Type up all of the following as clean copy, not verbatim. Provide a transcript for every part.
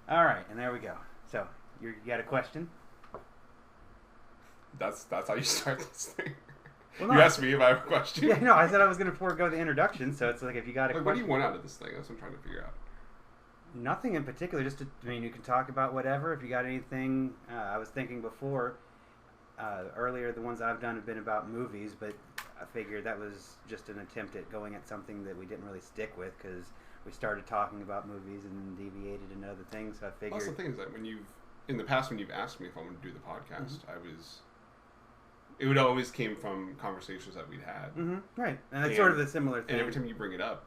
All right, and there we go. So you got a question? That's how you start this thing. Well, no, you asked me if I have a question. Yeah, no, I said I was going to forego the introduction, so it's like if you got a question. What do you want out of this thing? That's what I'm trying to figure out. Nothing in particular. You can talk about whatever. If you got anything, I was thinking before. Earlier, the ones I've done have been about movies, but I figured that was just an attempt at going at something that we didn't really stick with because we started talking about movies and deviated into other things. So I figured. Well, that's the thing is that in the past when you've asked me if I want to do the podcast, it would always came from conversations that we'd had. Mm-hmm. Right, and it's sort of a similar thing. And every time you bring it up,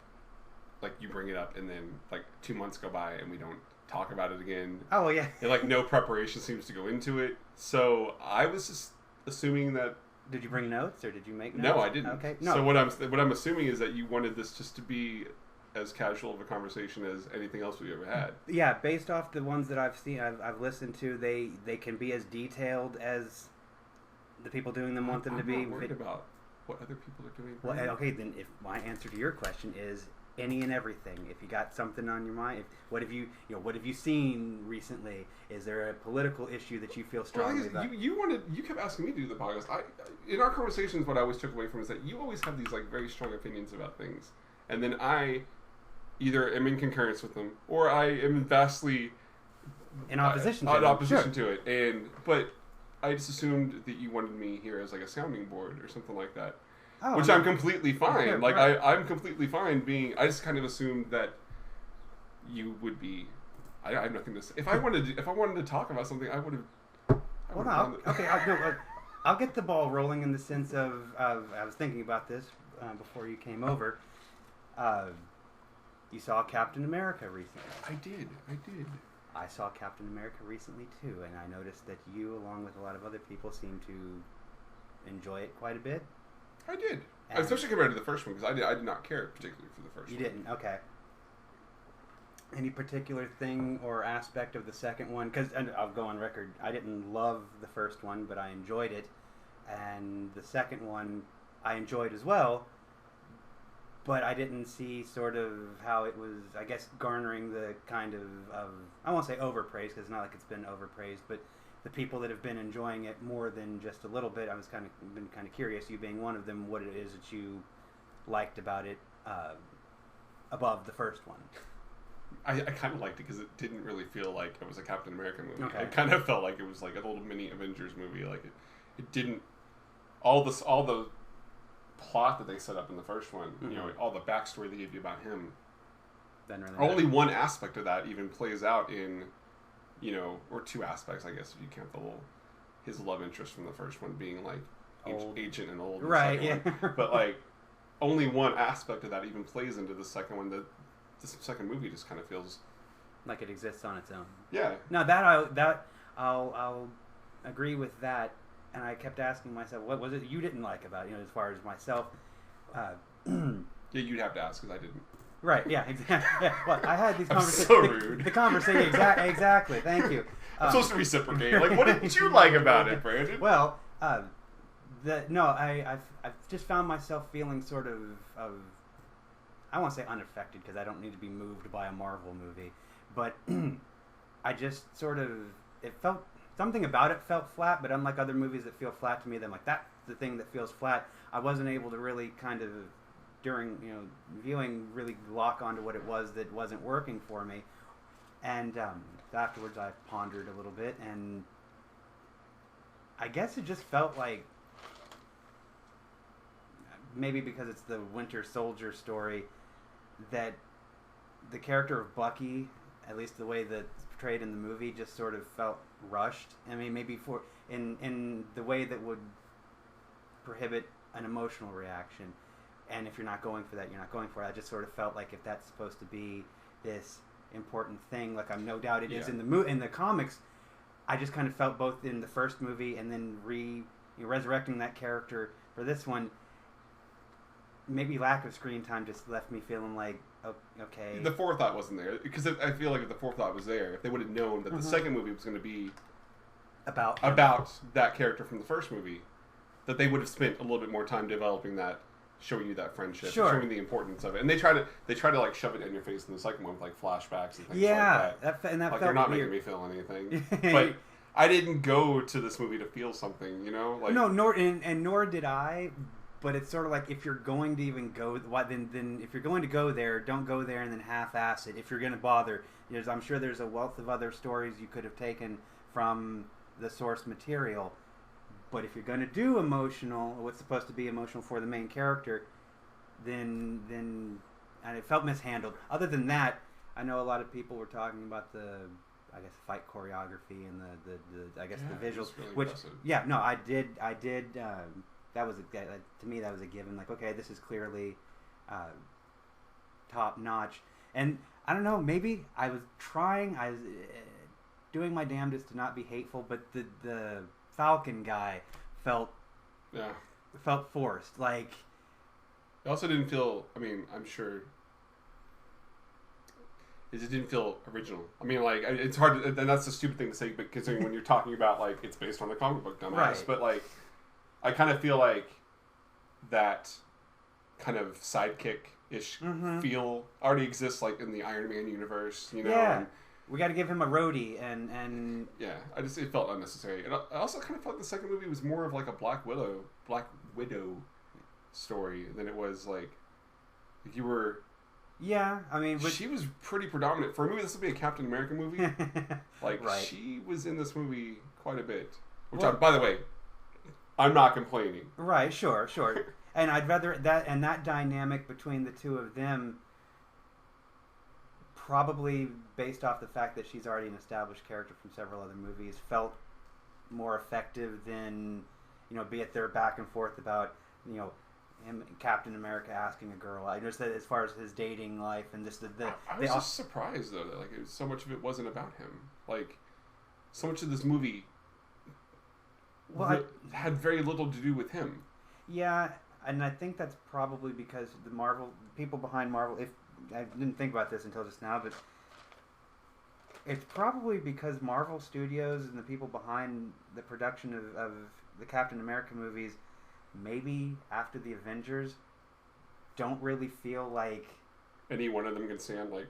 and then like 2 months go by and we don't talk about it again. Oh yeah. And like no preparation seems to go into it. So I was just assuming that. Did you bring notes or did you make notes? No, I didn't. Okay. No. So what I'm assuming is that you wanted this just to be as casual of a conversation as anything else we ever had. Yeah, based off the ones that I've seen, I've listened to, they can be as detailed as the people doing them want them to be. I'm not worried about what other people are doing. Well, okay, then if my answer to your question is any and everything. If you got something on your mind, what have you seen recently? Is there a political issue that you feel strongly about? You kept asking me to do the podcast. In our conversations, what I always took away from is that you always have these like very strong opinions about things, and then I either am in concurrence with them or I am vastly in opposition to it. But I just assumed that you wanted me here as like a sounding board or something like that. Oh, which I'm completely fine. Yeah, like right. I'm completely fine being. I just kind of assumed that you would be. I have nothing to say. If I wanted to talk about something, I would have. Well, no, okay. I'll get the ball rolling in the sense of I was thinking about this before you came over. You saw Captain America recently. I did. I saw Captain America recently too, and I noticed that you, along with a lot of other people, seem to enjoy it quite a bit. I did, especially compared to the first one, because I did not care particularly for the first one. You didn't, okay. Any particular thing or aspect of the second one? Because I'll go on record, I didn't love the first one, but I enjoyed it, and the second one I enjoyed as well. But I didn't see sort of how it was, I guess, garnering the kind of I won't say overpraise, because it's not like it's been overpraised, but the people that have been enjoying it more than just a little bit, I was been kind of curious, you being one of them, what it is that you liked about it above the first one. I kind of liked it because it didn't really feel like it was a Captain America movie. Okay. It kind of felt like it was like a little mini Avengers movie. Like it didn't all the plot that they set up in the first one. Mm-hmm. You know, all the backstory they gave you about him. Really only one aspect of that even plays out in, you know, or two aspects, I guess, if you count his love interest from the first one being like ancient and old. Right. Yeah. But like, only one aspect of that even plays into the second one. The second movie just kind of feels like it exists on its own. Yeah. No, I'll agree with that. And I kept asking myself, what was it you didn't like about it? You know, as far as myself. Yeah, you'd have to ask because I didn't. Right. Yeah. Exactly. Yeah. Well, I had these conversations. So rude. The conversation. Exactly. Thank you. I'm supposed to reciprocate. Like, what did you like about it, Brandon? Well, I've just found myself feeling sort of I won't say unaffected because I don't need to be moved by a Marvel movie, but I just sort of it felt something about it felt flat. But unlike other movies that feel flat to me, then like that's the thing that feels flat. I wasn't able to really kind of during viewing really lock onto what it was that wasn't working for me, and afterwards I pondered a little bit, and I guess it just felt like maybe because it's the Winter Soldier story that the character of Bucky, at least the way that it's portrayed in the movie, just sort of felt rushed. I mean, maybe in the way that would prohibit an emotional reaction. And if you're not going for that, you're not going for it. I just sort of felt like if that's supposed to be this important thing, like I'm no doubt it is in the comics, I just kind of felt both in the first movie and then resurrecting that character for this one. Maybe lack of screen time just left me feeling like, okay. The forethought wasn't there because I feel like if the forethought was there, if they would have known that the second movie was going to be about that character from the first movie, that they would have spent a little bit more time developing that showing you that friendship, Sure. showing the importance of it, and they try to like shove it in your face in the second one with like flashbacks and things Yeah, like that. and that Like felt you're not weird. making me feel anything, but I didn't go to this movie to feel something, you know? Like, no, nor did I. But it's sort of like if you're going to even go, then if you're going to go there, don't go there and then half-ass it. If you're going to bother, I'm sure there's a wealth of other stories you could have taken from the source material. But if you're going to do emotional, what's supposed to be emotional for the main character, then and it felt mishandled. Other than that, I know a lot of people were talking about the, I guess, fight choreography and the I guess the visuals, really which impressive. yeah, no, I did. That was to me that was a given. Like, okay, this is clearly top notch. And I don't know, maybe I was doing my damnedest to not be hateful, but the Falcon guy felt forced. Like, it also didn't feel. I mean, I'm sure it just didn't feel original. I mean, like, it's hard, and that's a stupid thing to say, but considering when you're talking about like it's based on the comic book, dumbass. Right. But like, I kind of feel like that kind of sidekick-ish feel already exists, like in the Iron Man universe, you know. yeah, And, we got to give him a roadie, and yeah, it felt unnecessary. And I also kind of felt the second movie was more of like a Black Widow story than it was like you were. yeah, I mean, She was pretty predominant for a movie. This would be a Captain America movie. Like, right. she was in this movie quite a bit. Which, Well, by the way, I'm not complaining. Right, sure. And I'd rather that dynamic between the two of them, probably based off the fact that she's already an established character from several other movies, felt more effective than, be it their back and forth about, him, Captain America asking a girl. I noticed that as far as his dating life and just I was just surprised though that like so much of it wasn't about him. Like, so much of this movie had very little to do with him. Yeah, and I think that's probably because the people behind Marvel, if I didn't think about this until just now, but it's probably because Marvel Studios and the people behind the production of the Captain America movies, maybe after the Avengers, don't really feel like Any one of them can stand like.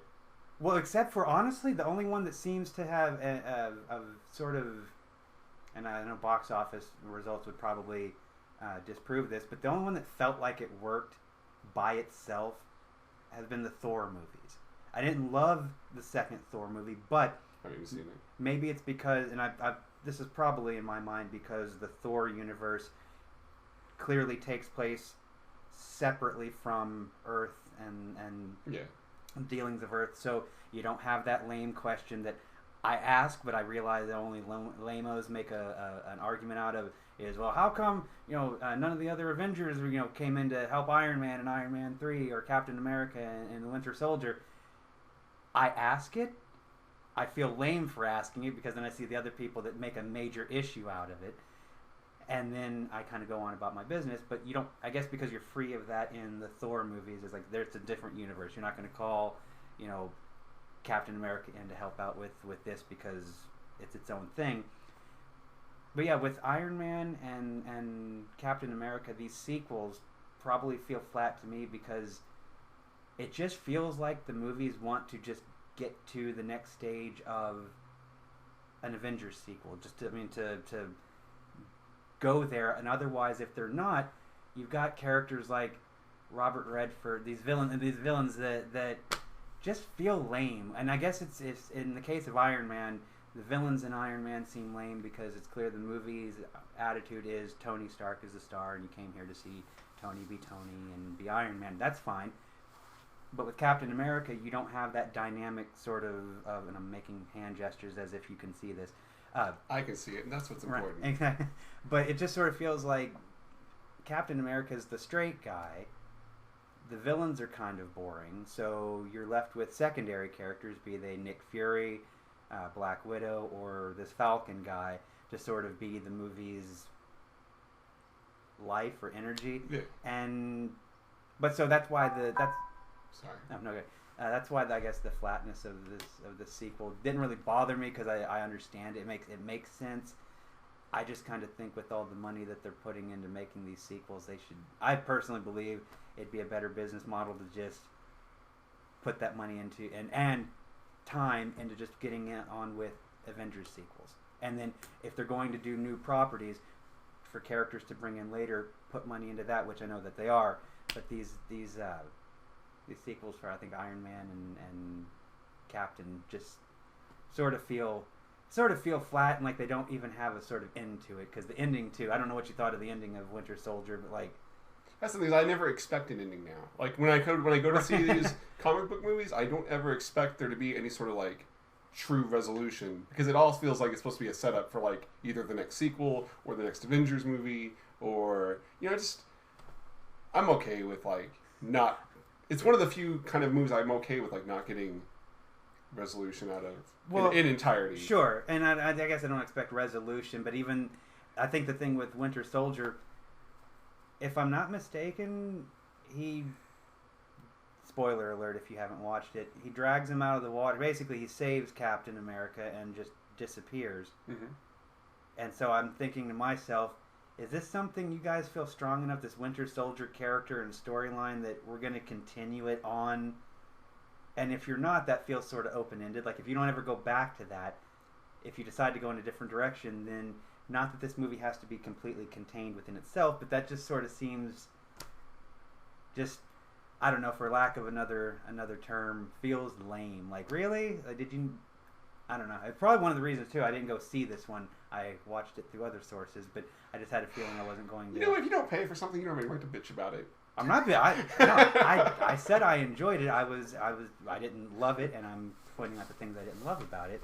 well, except for honestly, the only one that seems to have a sort of, and I know box office results would probably disprove this, but the only one that felt like it worked by itself has been the Thor movies. I didn't love the second Thor movie, but I haven't seen it. maybe it's because, and this is probably in my mind because the Thor universe clearly takes place separately from Earth and dealings of Earth, so you don't have that lame question that I ask, but I realize that only lamos make an argument out of is, well, how come none of the other Avengers came in to help Iron Man in Iron Man 3 or Captain America and the Winter Soldier? I ask it. I feel lame for asking it because then I see the other people that make a major issue out of it, and then I kind of go on about my business. But you don't. I guess because you're free of that in the Thor movies, it's like there's a different universe. You're not going to call Captain America in to help out with this because it's its own thing. But yeah, with Iron Man and Captain America, these sequels probably feel flat to me because it just feels like the movies want to just get to the next stage of an Avengers sequel. Just to go there, and otherwise, if they're not, you've got characters like Robert Redford, these villains that just feel lame. And I guess it's in the case of Iron Man, the villains in Iron Man seem lame because it's clear the movie's attitude is Tony Stark is the star, and you came here to see Tony be Tony and be Iron Man. That's fine. But with Captain America, you don't have that dynamic sort of and I'm making hand gestures as if you can see this. I can see it, and that's what's important. Right, exactly. But it just sort of feels like Captain America's the straight guy. The villains are kind of boring, so you're left with secondary characters, be they Nick Fury, Black Widow, or this Falcon guy, to sort of be the movie's life or energy. Yeah. But so that's why Sorry. no, okay. That's why I guess the flatness of this sequel didn't really bother me because I understand it makes sense. I just kind of think with all the money that they're putting into making these sequels, I personally believe it'd be a better business model to just put that money into and time into just getting it on with Avengers sequels. And then if they're going to do new properties for characters to bring in later, put money into that, which I know that they are. But these sequels for, I think, Iron Man and Captain just sort of feel flat, and like they don't even have a sort of end to it. Because the ending too, I don't know what you thought of the ending of Winter Soldier, but like, that's the thing, I never expect an ending now. Like when I go to see these comic book movies, I don't ever expect there to be any sort of like true resolution, because it all feels like it's supposed to be a setup for like either the next sequel or the next Avengers movie, or just I'm okay with like not. It's one of the few kind of movies I'm okay with like not getting resolution out of in entirety. Sure, and I guess I don't expect resolution, but even I think the thing with Winter Soldier, if I'm not mistaken, spoiler alert if you haven't watched it, he drags him out of the water. Basically, he saves Captain America and just disappears. Mm-hmm. And so I'm thinking to myself, is this something you guys feel strong enough, this Winter Soldier character and storyline, that we're going to continue it on? And if you're not, that feels sort of open-ended. Like, if you don't ever go back to that, if you decide to go in a different direction, then not that this movie has to be completely contained within itself, but that just sort of seems just, I don't know, for lack of another term, feels lame. Like, really? Did you... I don't know. It's probably one of the reasons, too, I didn't go see this one. I watched it through other sources, but I just had a feeling I wasn't going to... if you don't pay for something, you don't have any right to bitch about it. I'm not... I said I enjoyed it. I didn't love it, and I'm pointing out the things I didn't love about it.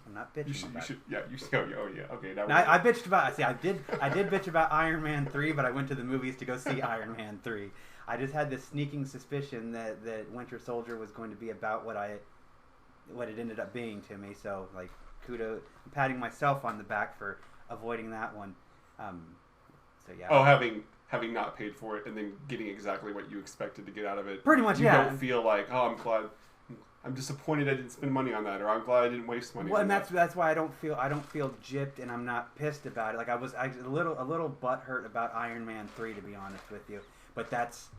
I'm not bitching about it. Yeah, you should. Oh, yeah. Okay. Now I bitched about... See, I did bitch about Iron Man 3, but I went to the movies to go see Iron Man 3. I just had this sneaking suspicion that Winter Soldier was going to be about what it ended up being to me. So, like, kudos. I'm patting myself on the back for avoiding that one. So, yeah. Oh, having not paid for it and then getting exactly what you expected to get out of it. Pretty much, you don't feel like, oh, I'm disappointed I didn't spend money on that, or I'm glad I didn't waste money. Well, and that's why I don't feel gypped, and I'm not pissed about it. Like I was a little butthurt about Iron Man 3, to be honest with you, but that's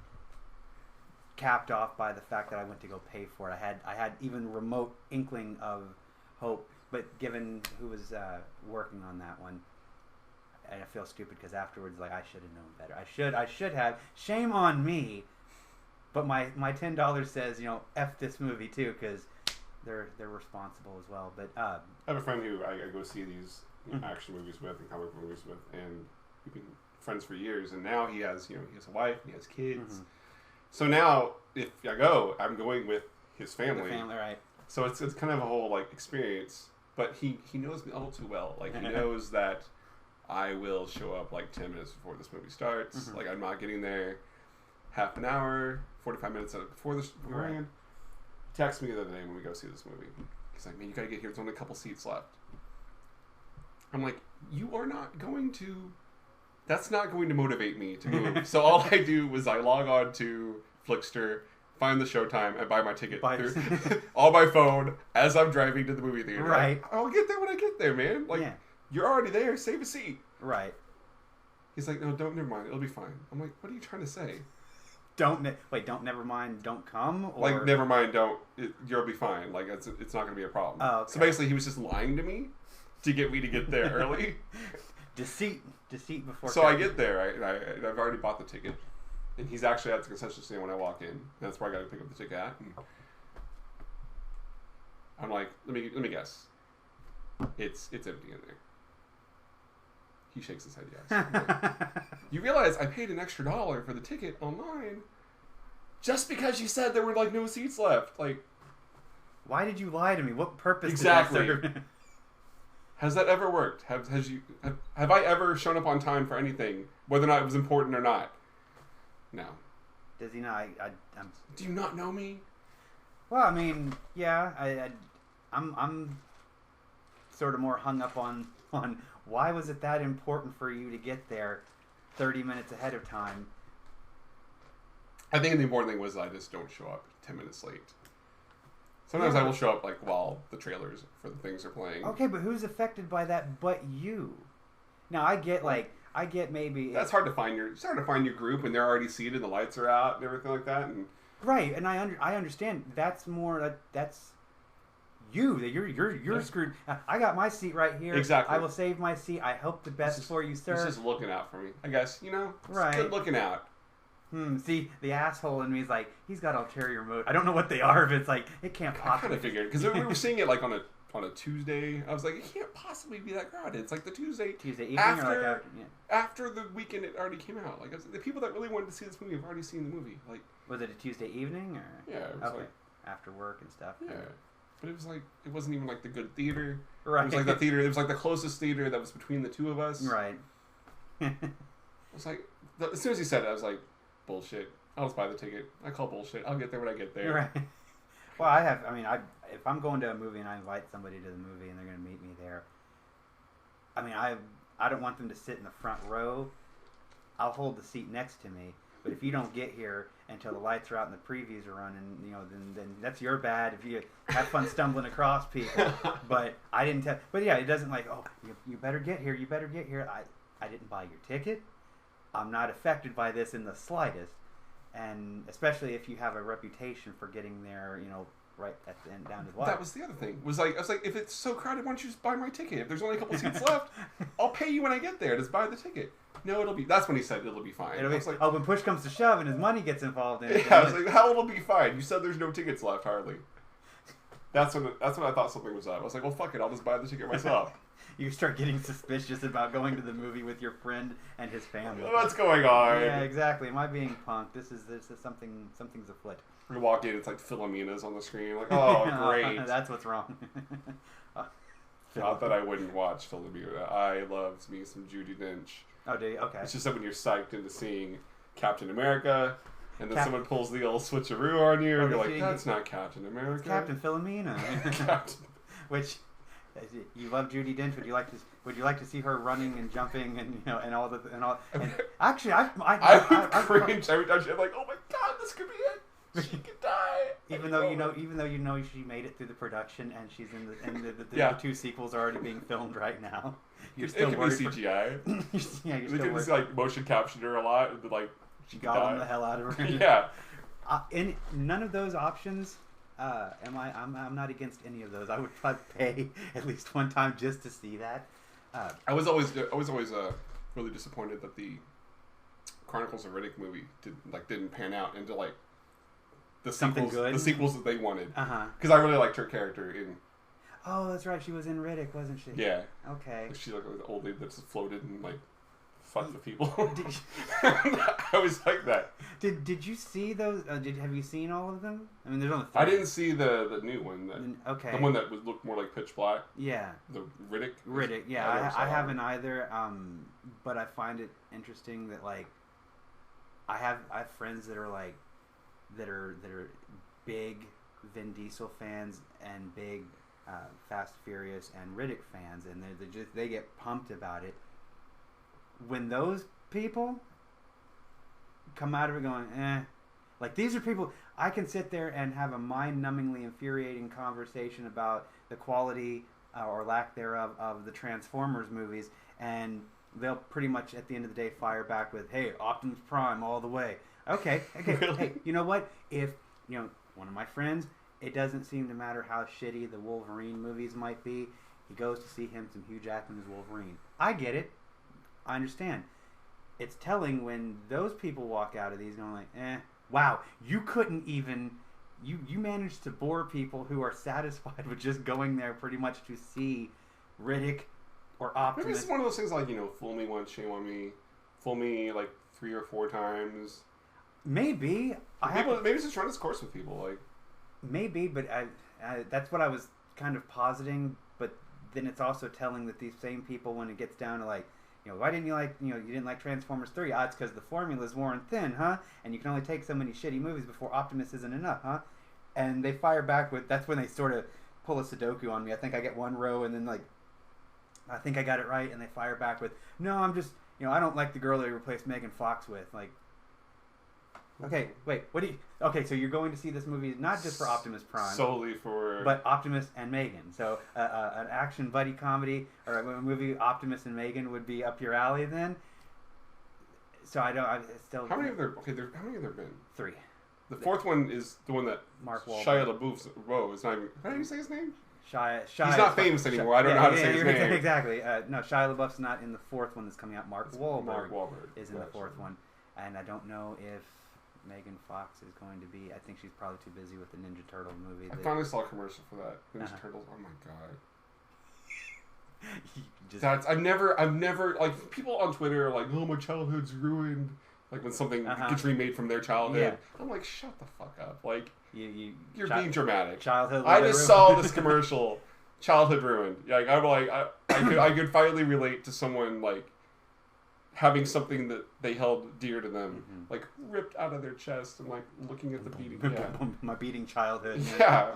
capped off by the fact that I went to go pay for it. I had even remote inkling of hope, but given who was working on that one, and I feel stupid because afterwards, like, I should have known better. I should have. Shame on me. But my $10 says, F this movie too, because they're responsible as well. But I have a friend who I go see these action movies with and comic movies with, and we've been friends for years. And now he has a wife and he has kids. Mm-hmm. So now if I go, I'm going with his family. The family, right? So it's kind of a whole like experience. But he knows me all too well. Like he knows that I will show up like 10 minutes before this movie starts. Mm-hmm. Like I'm not getting there half an hour, 45 minutes before the beforehand. He texted me the other day when we go see this movie. He's like, man, you gotta get here. There's only a couple seats left. I'm like, you are not going to... That's not going to motivate me to move. So all I do was I log on to Flickster, find the showtime, and buy my ticket on my phone as I'm driving to the movie theater. Right. I'll get there when I get there, man. Like, you're already there. Save a seat. Right. He's like, no, never mind. It'll be fine. I'm like, what are you trying to say? Never mind, don't come? Or... Like, never mind, you'll be fine. Like, it's not going to be a problem. Oh, okay. So basically, he was just lying to me to get me to get there early. Deceit before... So I get there, I've already bought the ticket. And he's actually at the concession stand when I walk in. That's where I got to pick up the ticket at. And I'm like, let me guess. It's empty in there. He shakes his head, yes. Like, you realize I paid an extra $1 for the ticket online just because you said there were like no seats left. Like, why did you lie to me? What purpose exactly did that serve? Has that ever worked? Have I ever shown up on time for anything, whether or not it was important or not? No. Does he not? Do you not know me? Well, I mean, yeah. I'm sort of more hung up on why was it that important for you to get there 30 minutes ahead of time? I think the important thing was I just don't show up 10 minutes late. Sometimes I will show up like while the trailers for the things are playing. Okay, but who's affected by that but you? Now, I get like I get maybe that's hard to find your group when they're already seated and the lights are out and everything like that. And right, and I understand that's more that's you're screwed. I got my seat right here. Exactly. I will save my seat. I hope the best for you, sir. He's just looking out for me. I guess it's right. good looking out. See, the asshole in me is like, he's got ulterior motive. I don't know what they are, but it's like, it can't possibly. I kind of figured, because we were seeing it like on a Tuesday. I was like, it can't possibly be that crowded. It's like the Tuesday evening after the weekend it already came out. Like, the people that really wanted to see this movie have already seen the movie. Like, was it a Tuesday evening or? Yeah, it was after work and stuff. Yeah, but it was like it wasn't even like the good theater. Right. It was like the theater. It was like the closest theater that was between the two of us. Right. I was like, as soon as he said it, I was like, bullshit. I'll just buy the ticket. I call bullshit. I'll get there when I get there. Right. Well, if I'm going to a movie and I invite somebody to the movie and they're going to meet me there, I don't want them to sit in the front row. I'll hold the seat next to me. But if you don't get here until the lights are out and the previews are running, then that's your bad. If you have fun stumbling across people. But I didn't tell. But yeah, it doesn't like, oh, you better get here. You better get here. I didn't buy your ticket. I'm not affected by this in the slightest. And especially if you have a reputation for getting there, right at the end down to the wire. That was the other thing. I was like, if it's so crowded, why don't you just buy my ticket? If there's only a couple seats left, I'll pay you when I get there. Just buy the ticket. No, that's when he said it'll be fine. I was like, when push comes to shove and his money gets involved in it. Yeah, I was like, how it'll be fine? You said there's no tickets left, hardly. That's when I thought something was up. I was like, well, fuck it, I'll just buy the ticket myself. You start getting suspicious about going to the movie with your friend and his family. What's going on? Yeah, exactly. Am I being punked? This is something's afoot. We walk in, it's like Philomena's on the screen. Like, oh, great. That's what's wrong. Not that I wouldn't watch Philomena. I loved me some Judi Dench. Oh, do you? Okay. It's just that when you're psyched into seeing Captain America, and then someone pulls the old switcheroo on you, and you're like, that's not Captain America. It's Captain Philomena. Captain. Which, you love Judi Dench. Would you like to see her running and jumping and all? And actually, I would cringe every time I'm like, oh my god, this could be it. She could die. Even though you know she made it through the production and she's in the two sequels are already being filmed right now. You're still worried. It could be CGI. You're still worried. They could motion capture her a lot, and she got the hell out of her. Yeah. In none of those options. I'm not against any of those. I would pay at least one time just to see that. I was always really disappointed that the Chronicles of Riddick movie didn't pan out into the sequels that they wanted. Because I really liked her character in. Oh, that's right. She was in Riddick, wasn't she? Yeah. Okay. She's like the old lady that just floated and fucked the people. I always like that. Did you see those? Have you seen all of them? I mean, there's only 3. I didn't see the new one. Okay. The one that looked more like Pitch Black. Yeah. The Riddick. Riddick. Yeah, I haven't either. But I find it interesting that I have friends that are that are big Vin Diesel fans and big Fast Furious and Riddick fans, and they get pumped about it. When those people come out of it going, these are people I can sit there and have a mind-numbingly infuriating conversation about the quality or lack thereof of the Transformers movies, and they'll pretty much at the end of the day fire back with, "Hey, Optimus Prime all the way." Okay. Really? Hey, you know what? If one of my friends, it doesn't seem to matter how shitty the Wolverine movies might be. He goes to see some Hugh Jackman as Wolverine. I get it. I understand. It's telling when those people walk out of these going wow, you couldn't even... You managed to bore people who are satisfied with just going there pretty much to see Riddick or Optimus. Maybe it's one of those things fool me once, shame on me. Fool me 3 or 4 times. Maybe. Maybe it's just run its course with people. Maybe, but that's what I was kind of positing. But then it's also telling that these same people, when it gets down to why didn't you you didn't like Transformers 3? It's because the formula's worn thin, huh? And you can only take so many shitty movies before Optimus isn't enough, huh? And they fire back with, that's when they sort of pull a Sudoku on me. I think I get one row and then I think I got it right, and they fire back with, no, I'm just, I don't like the girl they replaced Megan Fox with. Okay, wait, okay, so you're going to see this movie not just for Optimus Prime. Solely for... But Optimus and Megan. So an action buddy comedy, or a movie Optimus and Megan would be up your alley then? So I don't. I still. How many have there? Okay, how many have there been? 3. The fourth one is the one that Mark Wahlberg. Shia LaBeouf's Whoa, it's not even. How do you say his name? Shia. He's not famous anymore. I don't know how to say his name. Exactly. No, Shia LaBeouf's not in the 4th one that's coming out. Mark Wahlberg is in the 4th one, and I don't know if Megan Fox is going to be. I think she's probably too busy with the Ninja Turtle movie. I finally saw a commercial for that. Ninja Turtles. Oh my god. I've never like people on Twitter are like, oh, my childhood's ruined. Like when something gets remade from their childhood. Yeah. I'm like, shut the fuck up. Like you're being dramatic. Childhood. I just saw this commercial. Childhood ruined. Like I'm like I could finally relate to someone like having something that they held dear to them, like ripped out of their chest and like looking at the beating. Yeah. My beating childhood. Yeah.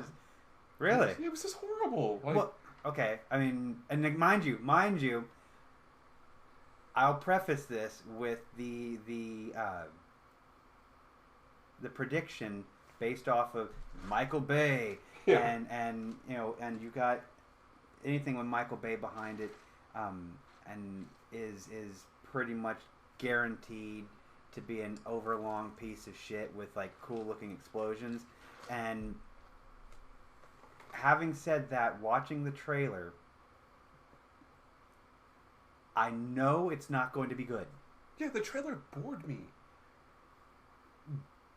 Really? It was just horrible. Like, well, okay. I mean, and mind you, I'll preface this with the prediction based off of Michael Bay, and you know, and you got anything with Michael Bay behind it, and is pretty much guaranteed to be an overlong piece of shit with like cool looking explosions. And having said that, watching the trailer, I know it's not going to be good. Yeah, the trailer bored me.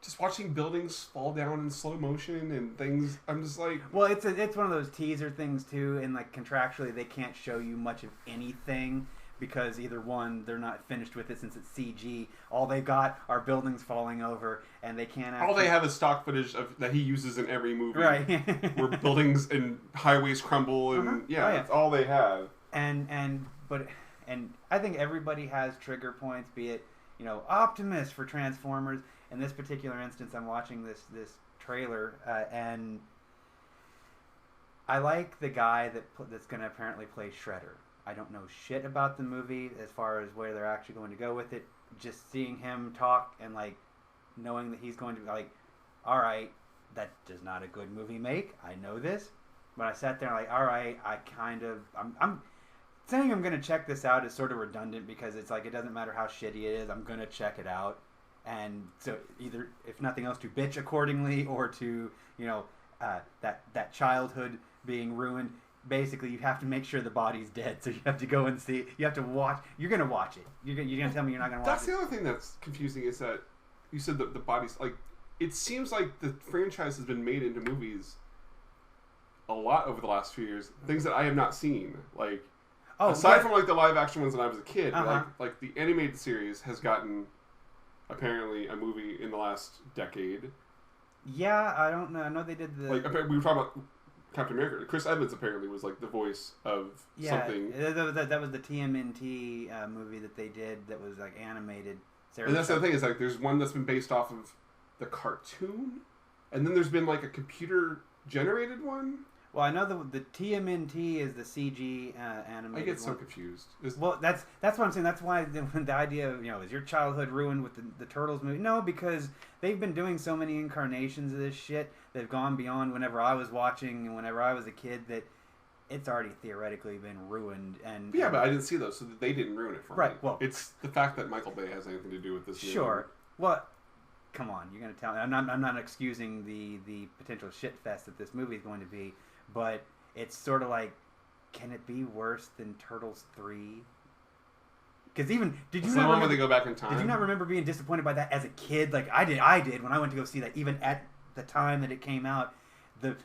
Just watching buildings fall down in slow motion and things, I'm just like... Well, it's one of those teaser things, too, and, like, contractually they can't show you much of anything because either, one, they're not finished with it since it's CG. All they got are buildings falling over, and they can't actually... All they have is stock footage that he uses in every movie. Right. Where buildings and highways crumble, and that's all they have. And I think everybody has trigger points, be it, you know, Optimus for Transformers. In this particular instance, I'm watching this trailer, and I like the guy that's going to apparently play Shredder. I don't know shit about the movie as far as where they're actually going to go with it. Just seeing him talk and like knowing that he's going to be like, all right, that does not a good movie make. I know this, but I sat there like, all right, I'm saying I'm going to check this out is sort of redundant because it's like it doesn't matter how shitty it is. I'm going to check it out. And so either, if nothing else, to bitch accordingly or to, you know, that childhood being ruined. Basically, you have to make sure the body's dead. So you have to go and see. You have to watch. You're going to watch it. You're going to tell me you're not going to watch it. That's the other thing that's confusing is that you said that the body's, like, it seems like the franchise has been made into movies a lot over the last few years. Things that I have not seen. Like, aside from, like, the live action ones when I was a kid, like the animated series has gotten... apparently a movie in the last decade. Yeah, I don't know. I know they did the... Like, we were talking about Captain America. Chris Evans apparently was, like, the voice of something. Yeah, that was the TMNT movie that they did that was, like, animated. And that's the other thing is, like, there's one that's been based off of the cartoon, and then there's been, like, a computer-generated one. Well, I know the TMNT is the CG animated. I get so confused. Well, that's what I'm saying. That's why the idea of, you know, is your childhood ruined with the Turtles movie? No, because they've been doing so many incarnations of this shit. They've gone beyond whenever I was watching and whenever I was a kid that it's already theoretically been ruined. And yeah, but I didn't see those, so they didn't ruin it for me. Right. Well, it's the fact that Michael Bay has anything to do with this. Sure. Well, come on, you're going to tell me. I'm not excusing the potential shit fest that this movie is going to be. But it's sort of like, can it be worse than Turtles 3? Because even did you not remember when they go back in time? Did you not remember being disappointed by that as a kid? Like I did when I went to go see that. Even at the time that it came out, the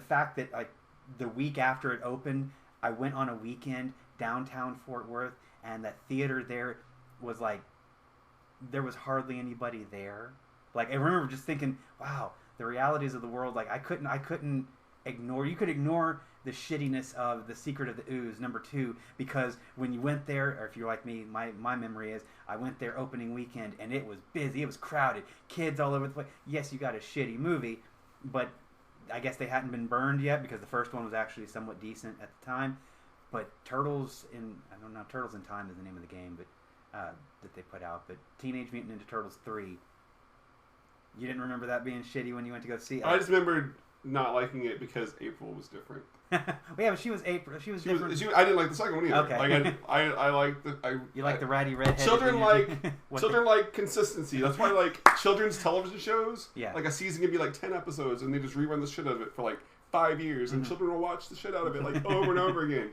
fact that like the week after it opened, I went on a weekend downtown Fort Worth, and that theater there was like there was hardly anybody there. Like I remember just thinking, wow, the realities of the world. Like I couldn't. You could ignore the shittiness of The Secret of the Ooze #2 because when you went there, or if you're like me, my memory is I went there opening weekend and it was busy, it was crowded, kids all over the place. Yes, you got a shitty movie, but I guess they hadn't been burned yet because the first one was actually somewhat decent at the time. But Turtles in Time is the name of the game, but that they put out. But Teenage Mutant Ninja Turtles 3. You didn't remember that being shitty when you went to go see it? I just remembered not liking it because April was different. Well, yeah, but she was April. She was different. I didn't like the second one either. Okay. Like I like the. You like the ratty redhead. Children like consistency. That's why like children's television shows. Yeah. Like a season can be like 10 episodes, and they just rerun the shit out of it for like 5 years, and children will watch the shit out of it like over and over again.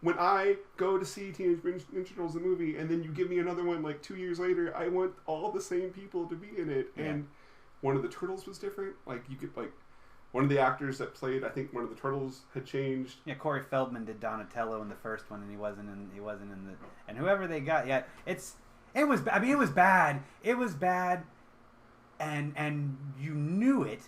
When I go to see Teenage Mutant Ninja Turtles the movie, and then you give me another one like 2 years later, I want all the same people to be in it. Yeah. And one of the turtles was different. Like you could like. One of the actors that played, I think, one of the turtles had changed. Yeah, Corey Feldman did Donatello in the first one, and he wasn't in the. And whoever they got, yeah, it was bad. It was bad, and you knew it,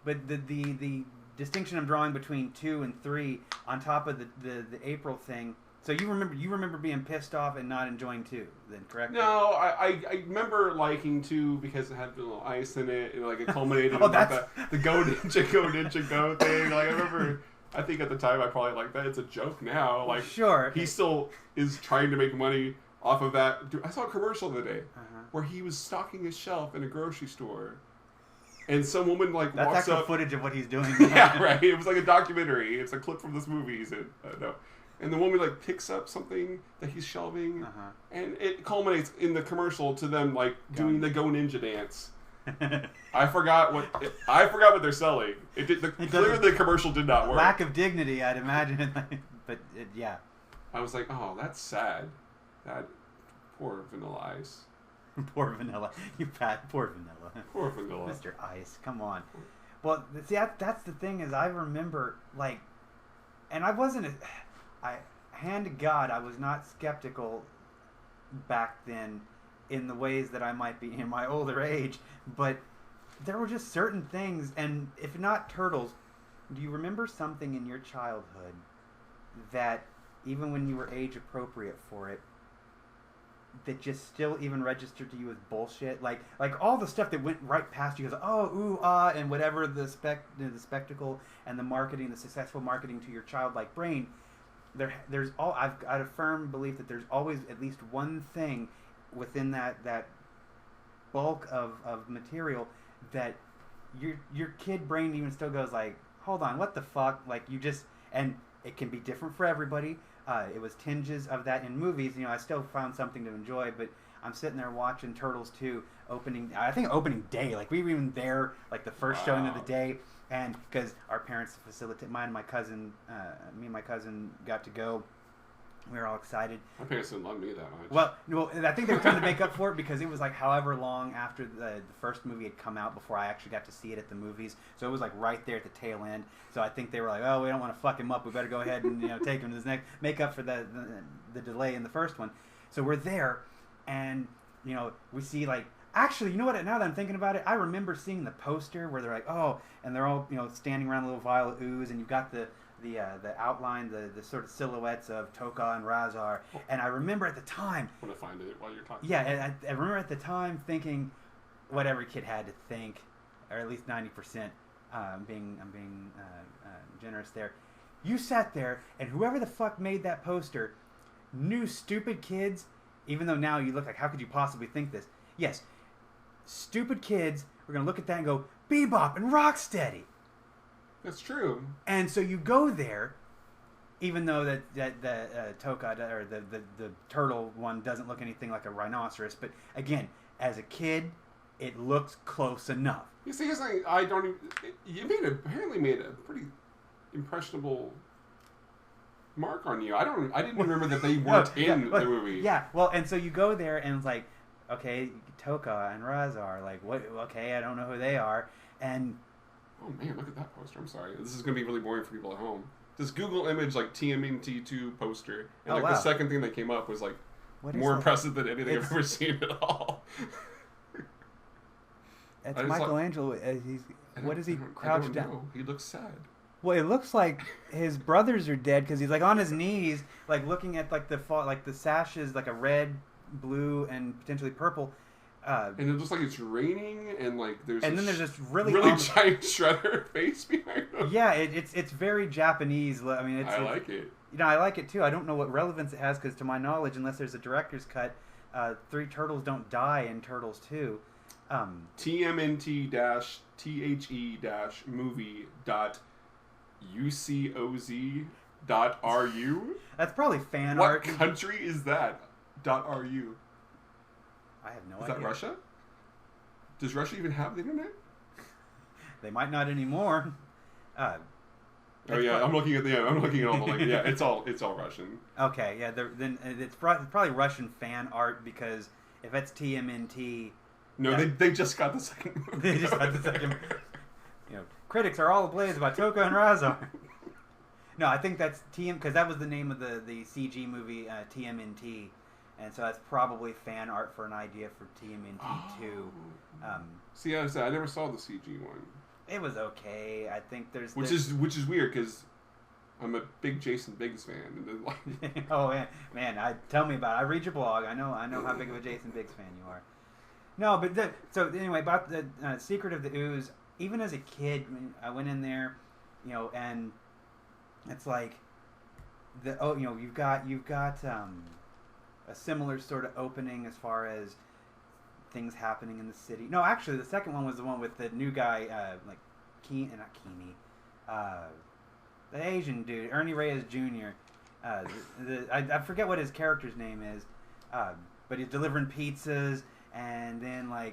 but the distinction I'm drawing between 2 and 3, on top of the April thing. So you remember being pissed off and not enjoying 2, then, correct? No, I remember liking 2 because it had a little ice in it, and like it culminated in the Go Ninja Go thing. Like I remember, I think at the time I probably liked that. It's a joke now. Like sure, he still is trying to make money off of that. Dude, I saw a commercial the other day where he was stocking his shelf in a grocery store, and some woman like that's walks actual up. footage of what he's doing. Yeah, right. It was like a documentary. It's a clip from this movie. He's in. No. And the woman like picks up something that he's shelving, and it culminates in the commercial to them like doing the Go Ninja dance. I forgot what they're selling. Clearly the commercial did not work. Lack of dignity, I'd imagine. But yeah, I was like, oh, that's sad. That poor Vanilla Ice. Poor Vanilla. Poor Vanilla. Poor Vanilla. Mr. Ice, come on. Well, see, that's the thing is I remember like, and I wasn't. Hand to God, I was not skeptical back then in the ways that I might be in my older age, but there were just certain things, and if not Turtles, do you remember something in your childhood that, even when you were age appropriate for it, that just still even registered to you as bullshit? Like all the stuff that went right past you, goes, oh, ooh, ah, and whatever the spectacle and the marketing, the successful marketing to your childlike brain. I've got a firm belief that there's always at least one thing within that bulk of material that your kid brain even still goes like, hold on, what the fuck? Like you just, and it can be different for everybody. It was tinges of that in movies. You know, I still found something to enjoy, but I'm sitting there watching Turtles 2 opening day. Like we were even there, like the first showing of the day. And because our parents facilitate, me and my cousin got to go. We were all excited. My parents didn't love me that much. Well, I think they were trying to make up for it because it was like however long after the first movie had come out before I actually got to see it at the movies. So it was like right there at the tail end. So I think they were like, oh, we don't want to fuck him up. We better go ahead and take him to this next, make up for the delay in the first one. So we're there, and we see like. Actually, you know what? Now that I'm thinking about it, I remember seeing the poster where they're like, oh, and they're all standing around a little vial of ooze, and you've got the outline, the sort of silhouettes of Toka and Razar, and I remember at the time. I'm gonna find it while you're talking. Yeah, I remember at the time thinking, what every kid had to think, or at least 90%. I'm being generous there. You sat there, and whoever the fuck made that poster knew stupid kids. Even though now you look like, how could you possibly think this? Yes. Stupid kids were going to look at that and go, Bebop and Rocksteady. That's true. And so you go there, even though the Toka, or the turtle one doesn't look anything like a rhinoceros. But again, as a kid, it looks close enough. You see, here's something I don't even... You apparently made a pretty impressionable mark on you. I didn't remember that they weren't in the movie. Yeah, well, and so you go there and it's like, okay, Toka and Razar, like, what? Okay, I don't know who they are, and... Oh, man, look at that poster. I'm sorry. This is going to be really boring for people at home. Just Google image, like, TMNT2 poster, and, the second thing that came up was, like, more impressive than anything I've ever seen at all. It's Michelangelo. What is he crouched down? Know. He looks sad. Well, it looks like his brothers are dead because he's, like, on his knees, like, looking at, like, the sashes, like, a red, blue, and potentially purple. And it looks like it's raining, and like there's this really giant shredder face behind him. Yeah, it's very Japanese. I mean, I like it. I like it too. I don't know what relevance it has because, to my knowledge, unless there's a director's cut, 3 turtles don't die in Turtles 2. tmnt-movie.ucoz.ru. That's probably fan What art. country is that? .ru. I have no idea. Is that Russia? Does Russia even have the internet? They might not anymore. Oh yeah, I'm looking at all the language. Yeah, it's all Russian. Okay, yeah. Then it's probably Russian fan art, because if it's TMNT, no, they just got the second movie. They just got the second. Critics are all ablaze about Toka and Razar. No, I think that's because that was the name of the CG movie, TMNT, and so that's probably fan art for an idea for TMNT 2. See, I never saw the CG one. It was okay. I think there's which is weird, because I'm a big Jason Biggs fan. And then, oh man, tell me about it. I read your blog. I know how big of a Jason Biggs fan you are. No, but so anyway, about the Secret of the Ooze. Even as a kid, when I went in there, and it's like you've got a similar sort of opening as far as things happening in the city. No, actually, the second one was the one with the new guy, the Asian dude, Ernie Reyes Jr. I forget what his character's name is, but he's delivering pizzas, and then I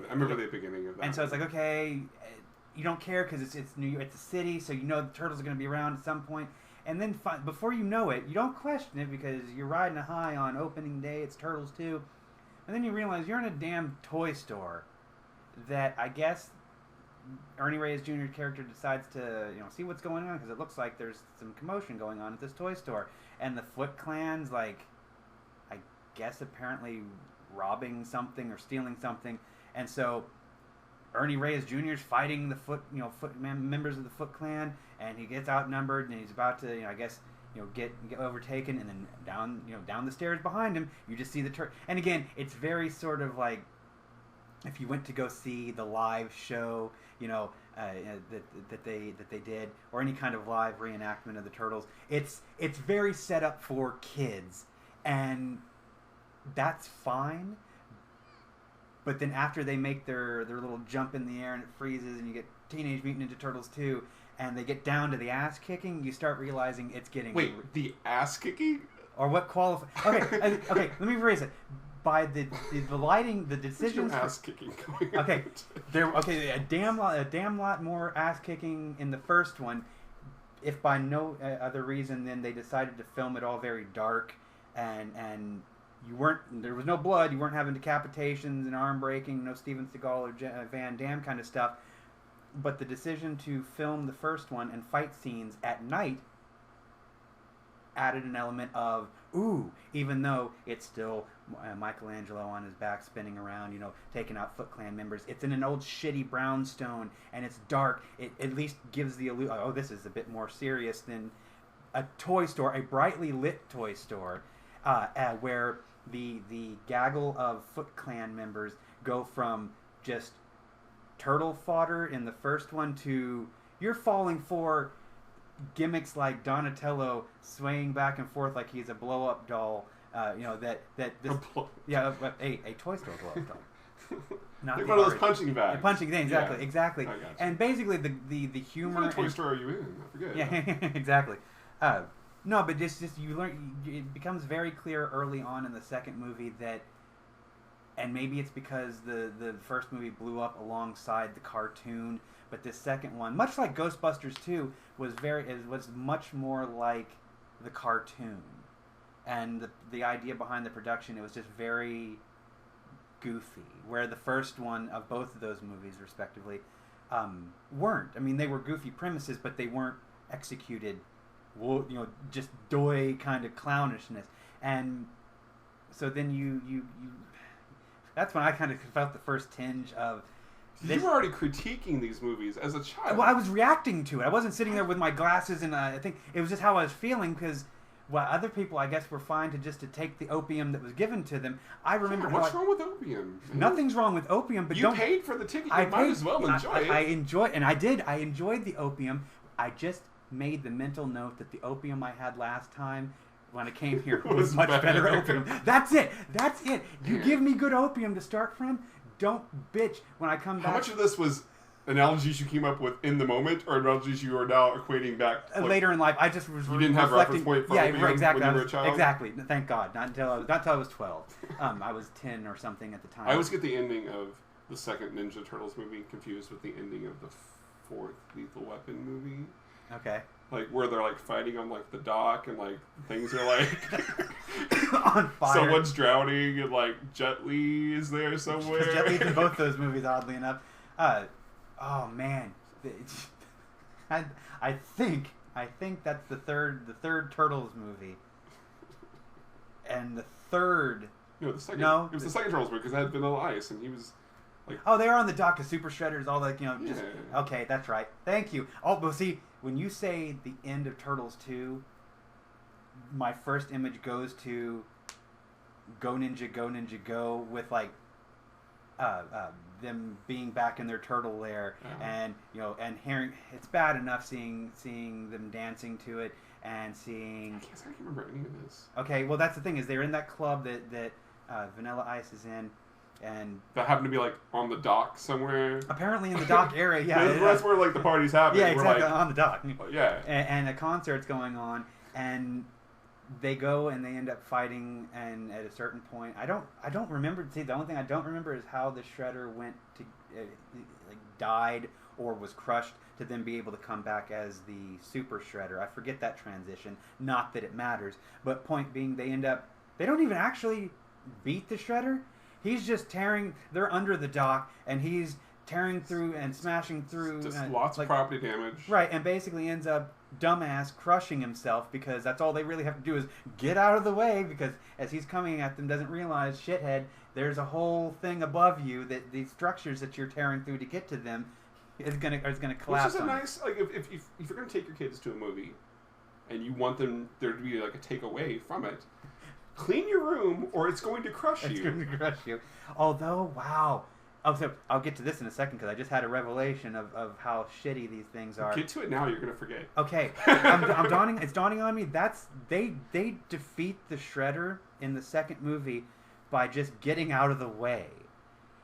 remember the beginning of that. And so it's like, okay, you don't care because it's New York, it's a city, so the turtles are going to be around at some point. And then before you know it, you don't question it because you're riding a high on opening day. It's Turtles 2. And then you realize you're in a damn toy store that I guess Ernie Reyes Jr. character decides to see what's going on, because it looks like there's some commotion going on at this toy store. And the Foot Clan's I guess apparently robbing something or stealing something. And so Ernie Reyes Jr. is fighting the members of the Foot Clan, and he gets outnumbered, and he's about to get overtaken, and then down the stairs behind him, you just see the turtle. And again, it's very sort of like if you went to go see the live show, that they did, or any kind of live reenactment of the Turtles. It's very set up for kids, and that's fine. But then after they make their little jump in the air and it freezes, and you get Teenage Mutant Ninja Turtles 2, and they get down to the ass kicking, you start realizing it's getting... Wait, the ass kicking? Or what qualifies... Okay, let me rephrase it. By the lighting, the decisions... Ass kicking going Okay, a damn lot more ass kicking in the first one. If by no other reason, then they decided to film it all very dark, and there was no blood, you weren't having decapitations and arm breaking, no Steven Seagal or Van Damme kind of stuff. But the decision to film the first one and fight scenes at night added an element of, even though it's still Michelangelo on his back spinning around, taking out Foot Clan members. It's in an old shitty brownstone, and it's dark. It at least gives the illusion, this is a bit more serious than a toy store, a brightly lit toy store, where the gaggle of Foot Clan members go from just turtle fodder in the first one to you're falling for gimmicks like Donatello swaying back and forth like he's a blow-up doll. A toy store blow-up doll. Not like one of those punching bags. Punching things, exactly. And basically the humor. What toy store are you in? I forget. Yeah, exactly. No, but just you learn. It becomes very clear early on in the second movie that, and maybe it's because the first movie blew up alongside the cartoon, but this second one, much like Ghostbusters 2, was much more like the cartoon, and the idea behind the production, it was just very goofy. Where the first one of both of those movies, respectively, weren't. I mean, they were goofy premises, but they weren't executed. Just doy kind of clownishness. And so then you that's when I kind of felt the first tinge of this. You were already critiquing these movies as a child. Well, I was reacting to it. I wasn't sitting there with my glasses, and I think it was just how I was feeling, because other people, I guess, were fine to take the opium that was given to them. I remember what's wrong with opium? Nothing's wrong with opium, but you paid for the ticket. You might as well enjoy it. I enjoyed the opium. I just made the mental note that the opium I had last time when I came here was much better opium. That's it. You give me good opium to start from, don't bitch when I come back. How much of this was analogies you came up with in the moment, or analogies you are now equating back later in life? I just was. You didn't have reference point for exactly. when you were a child. Exactly. Thank God. Not until I was 12. I was 10 or something at the time. I always get the ending of the second Ninja Turtles movie confused with the ending of the fourth Lethal Weapon movie. Okay. Like where they're like fighting on like the dock and like things are like on fire. Someone's drowning and like Jet Li is there somewhere. Jet Li's in both those movies, oddly enough. Oh man, I think that's the third Turtles movie, and the third. No, the second. No, it was the second Turtles movie because it had Vanilla Ice and he was. Like, oh, they were on the dock of Super Shredders, all like, just... Yeah. Okay, that's right. Thank you. Oh, but see, when you say the end of Turtles 2, my first image goes to Go Ninja Go, with, like, them being back in their turtle lair, and, and hearing... It's bad enough seeing them dancing to it, and seeing... I can't remember any of this. Okay, well, that's the thing, is they're in that club that Vanilla Ice is in, and that happened to be like on the dock somewhere. Apparently in the dock area, yeah. That's where like the party's happening. Yeah, exactly, like, on the dock. Yeah. And a concert's going on, and they go and they end up fighting. And at a certain point, I don't remember. See, the only thing I don't remember is how the Shredder went to died or was crushed to then be able to come back as the Super Shredder. I forget that transition. Not that it matters, but point being, they don't even actually beat the Shredder. He's just tearing. They're under the dock, and he's tearing through and smashing through. Just lots of property damage. Right, and basically ends up dumbass crushing himself because that's all they really have to do is get out of the way, because as he's coming at them, doesn't realize, shithead, there's a whole thing above you that these structures that you're tearing through to get to them is gonna collapse. Which is a nice, like, if you're gonna take your kids to a movie, and you want there to be like a takeaway from it. Clean your room, or it's going to crush you. It's going to crush you. Although, wow. Oh, so I'll get to this in a second, because I just had a revelation of how shitty these things are. Get to it now, you're going to forget. Okay. It's dawning on me. They defeat the Shredder in the second movie by just getting out of the way.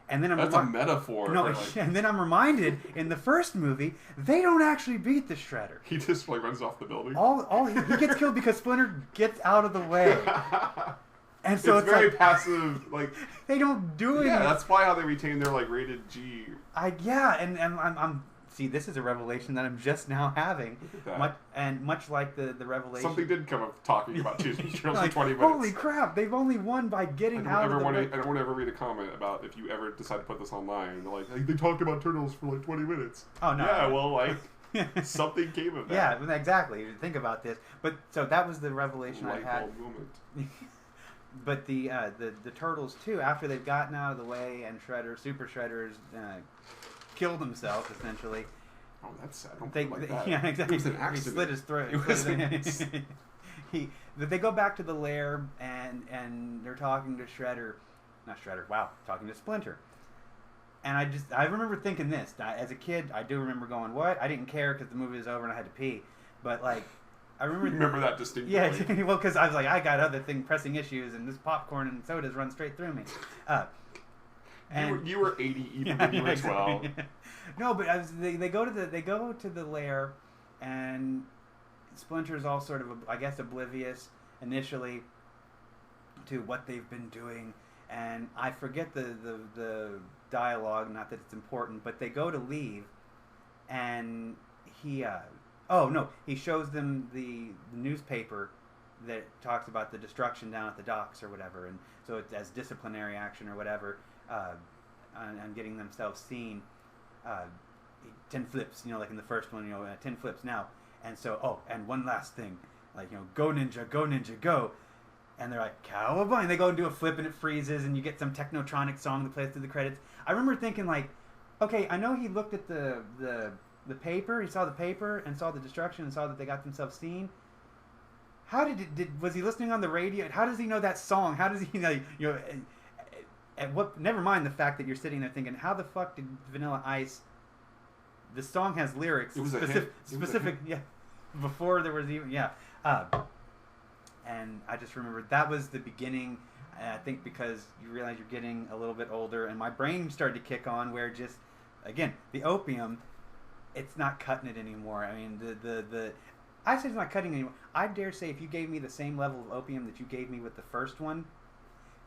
And then That's a metaphor. No, and then I'm reminded in the first movie they don't actually beat the Shredder. He just like runs off the building. He gets killed because Splinter gets out of the way. And so it's very like, passive. Like they don't do it. Yeah, that's probably how they retain their like rated G. And I'm see, this is a revelation that I'm just now having. Look at that. Much like the revelation. Something did come up talking about Teenage Turtles like, in 20 minutes. Holy crap! They've only won by getting out of the way. I don't want to ever read a comment about if you ever decide to put this online. They're like, they talked about Turtles for like 20 minutes. Oh no! Yeah, well, like something came of that. Yeah, exactly. Think about this. But so that was the revelation I had. Moment. But the Turtles too, after they've gotten out of the way and Super Shredder's killed himself essentially. Oh, that's sad. Don't put it like that. Yeah, exactly. It was an accident. He slit his throat. They go back to the lair and they're talking to talking to Splinter. And I remember thinking this. As a kid, I do remember going, what? I didn't care because the movie was over and I had to pee. But like, I remember that distinctly. Yeah, well, because I was like, I got other pressing issues, and this popcorn and sodas run straight through me. And you were 80 even when you were 12. No, but they go to the lair, and Splinter's all sort of, I guess, oblivious initially to what they've been doing, and I forget the dialogue. Not that it's important, but they go to leave, and he shows them the newspaper that talks about the destruction down at the docks or whatever, and so it's as disciplinary action or whatever, on getting themselves seen. 10 flips, like in the first one, 10 flips now. And so, and one last thing, like, go ninja, go. And they're like, cowabunga. And they go and do a flip and it freezes and you get some technotronic song that plays through the credits. I remember thinking like, okay, I know he looked at the paper, he saw the paper and saw the destruction and saw that they got themselves seen. How was he listening on the radio? How does he know that song? How does he know, never mind the fact that you're sitting there thinking, how the fuck did Vanilla Ice? The song has lyrics. It was specific. Yeah, before there was even and I just remember that was the beginning, And I think because you realize you're getting a little bit older, and my brain started to kick on where just, again, the opium, it's not cutting it anymore. I mean, I say it's not cutting it anymore. I dare say if you gave me the same level of opium that you gave me with the first one,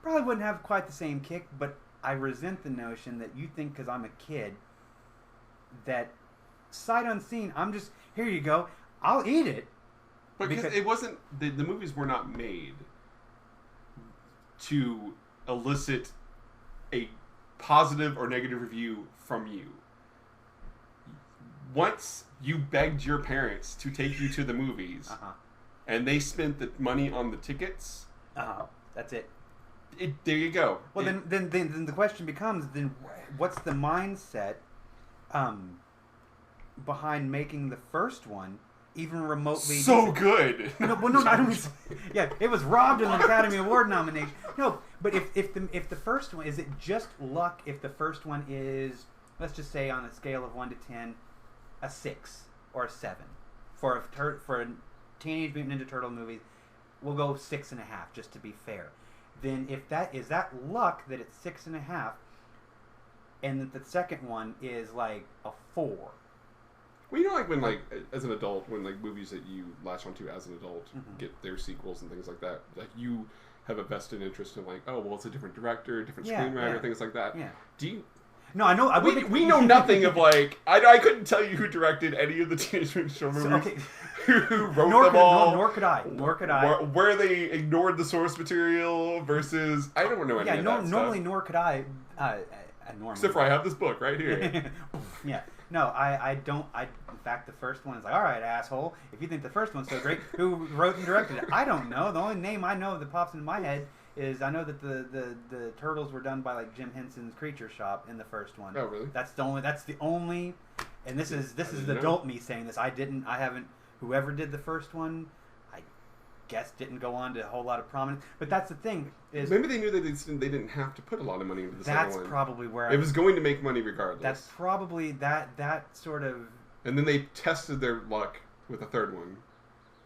probably wouldn't have quite the same kick, but I resent the notion that you think because I'm a kid that sight unseen, I'm just, here you go, I'll eat it. But because it wasn't, the movies were not made to elicit a positive or negative review from you. Once you begged your parents to take you to the movies, and they spent the money on the tickets, that's it. There you go. Well, then the question becomes, then what's the mindset behind making the first one even remotely so good? No, I don't mean. Yeah, it was robbed of an Academy Award nomination. No, but if the first one, is it just luck? If the first one is, let's just say on a scale of 1 to 10, a 6 or a 7 for a Teenage Mutant Ninja Turtle movie, we'll go 6.5 just to be fair. Then if that is that luck that it's 6.5, and that the second one is like a 4. Well, you know, like when, like, as an adult, when, like, movies that you latch onto as an adult get their sequels and things like that, like, you have a vested interest in, like, oh, well, it's a different director, different screenwriter, things like that. Yeah. Do you... No, I know. We know nothing of, like... I couldn't tell you who directed any of the Teenage Mutant Ninja Turtle movies. Who wrote them all. Nor could I. Where they ignored the source material versus... I don't know any of that normally, stuff. Nor could I. Except for I have this book right here. Yeah. No, I don't. In fact, the first one is like, all right, asshole. If you think the first one's so great, who wrote and directed it? I don't know. The only name I know that pops into my head is I know that the turtles were done by like Jim Henson's Creature Shop in the first one. Oh, really? That's the only. And this is the adult me saying this. I haven't. Whoever did the first one, I guess didn't go on to a whole lot of prominence. But that's the thing is maybe they knew that they didn't have to put a lot of money into the second one. That's probably where it was going to make money regardless. That's probably that sort of. And then they tested their luck with a third one.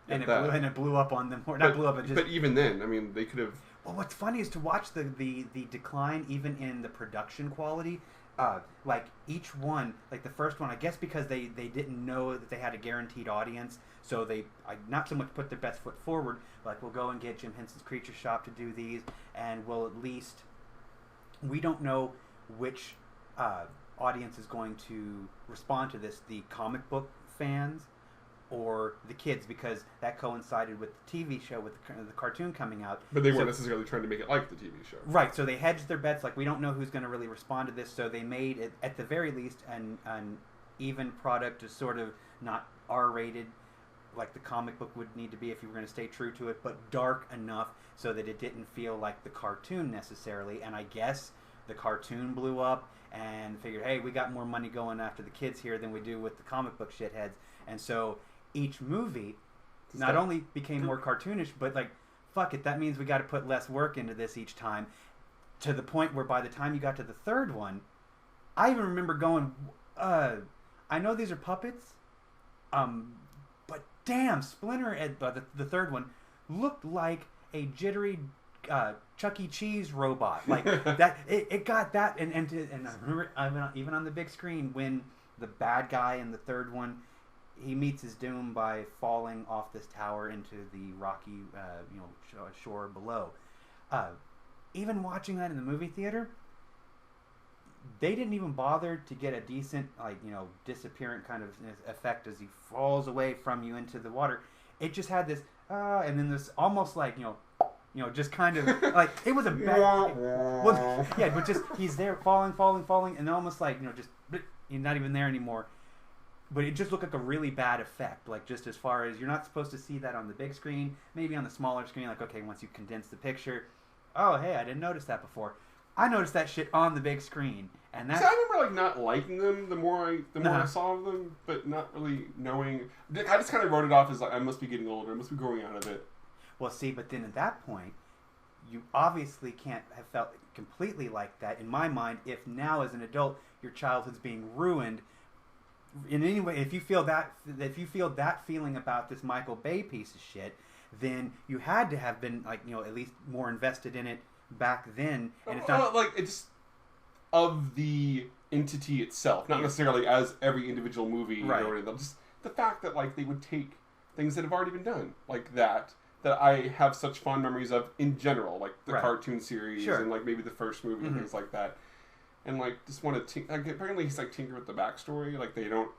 And it blew up on them. Or not blew up, it just... But even then, I mean, they could have... Well, what's funny is to watch the decline even in the production quality. Like, each one, like the first one, I guess because they didn't know that they had a guaranteed audience, so they not so much put their best foot forward, like, we'll go and get Jim Henson's Creature Shop to do these, and we'll at least... We don't know which... audience is going to respond to this, the comic book fans or the kids, because that coincided with the TV show, with the cartoon coming out. But they weren't necessarily trying to make it like the TV show. Right, so they hedged their bets, like, we don't know who's going to really respond to this, so they made it, at the very least, an even product, to sort of not R-rated, like the comic book would need to be if you were going to stay true to it, but dark enough so that it didn't feel like the cartoon necessarily, and I guess the cartoon blew up, and figured, hey, we got more money going after the kids here than we do with the comic book shitheads. And so each movie not only became more cartoonish, but like, fuck it, that means we got to put less work into this each time. To the point where by the time you got to the third one, I even remember going, I know these are puppets, but damn, Splinter, the third one, looked like a jittery Chuck E. Cheese robot, like that. It got that, and I remember even on the big screen when the bad guy in the third one, he meets his doom by falling off this tower into the rocky, shore below. Even watching that in the movie theater, they didn't even bother to get a decent, disappearing kind of effect as he falls away from you into the water. It just had this, and then this almost like just kind of like, it was a bad. But just he's there falling, and almost like just he's not even there anymore. But it just looked like a really bad effect. Like, just as far as, you're not supposed to see that on the big screen. Maybe on the smaller screen, like, okay, once you condense the picture, oh hey, I didn't notice that before. I noticed that shit on the big screen, and that's. See, I remember not liking them the more I saw of them, but not really knowing. I just kind of wrote it off as like, I must be getting older, I must be growing out of it. Well, see, but then at that point, you obviously can't have felt completely like that. In my mind, if now as an adult your childhood's being ruined in any way, if you feel that feeling about this Michael Bay piece of shit, then you had to have been at least more invested in it back then, and it's not like it's of the entity itself, not necessarily as every individual movie. Right. Or anything. Just the fact that like they would take things that have already been done, like that I have such fond memories of in general, like the cartoon series and like maybe the first movie and things like that, and like just want to like, apparently he's like tinker with the backstory, like they don't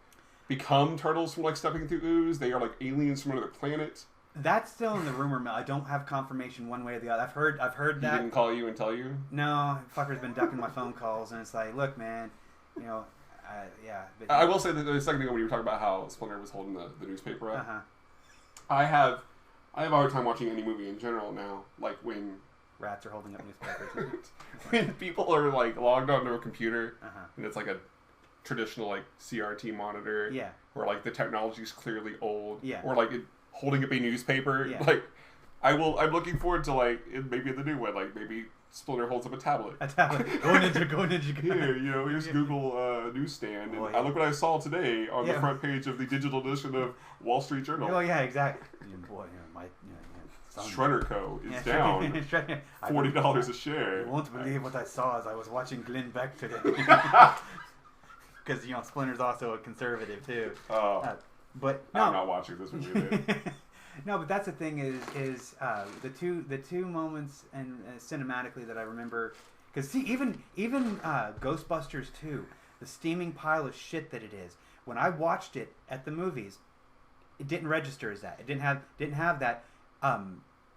become turtles from like stepping through ooze, they are like aliens from another planet. That's still in the rumor mill. I don't have confirmation one way or the other. I've heard that. He didn't call you and tell you? No, fucker's been ducking my phone calls, and it's like, look, man, you know, yeah. But, I will say that the second thing when you were talking about how Splinter was holding the newspaper up, I have a hard time watching any movie in general now. Like when rats are holding up newspapers. When people are like logged onto a computer and it's like a traditional like CRT monitor, where like the technology is clearly old, or like holding up a newspaper, like I'm looking forward to like maybe in the new one, like maybe Splinter holds up a tablet. Go ninja. Here, you know, here's Google newsstand, and I look what I saw today on the front page of the digital edition of Wall Street Journal. Oh yeah, exactly. Boy, my Shredder Co. is down $40 a share. You won't believe what I saw as I was watching Glenn Beck today. Because Splinter's also a conservative too. But no, I'm not watching this movie either. No, but that's the thing is the two moments and cinematically that I remember, because see even Ghostbusters 2, the steaming pile of shit that it is. When I watched it at the movies, it didn't register as that. It didn't have that.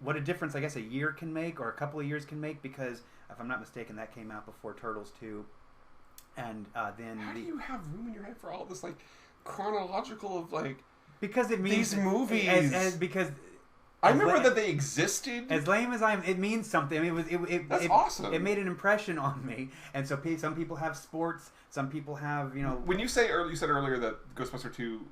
What a difference I guess a year can make, or a couple of years can make, because if I'm not mistaken, that came out before Turtles 2, and then how do you have room in your head for all this like chronological of like? Because it means these movies. Because I remember that they existed. As lame as it means something. I mean, that's awesome. It made an impression on me, and so some people have sports. Some people have, you know. When you said earlier that Ghostbusters 2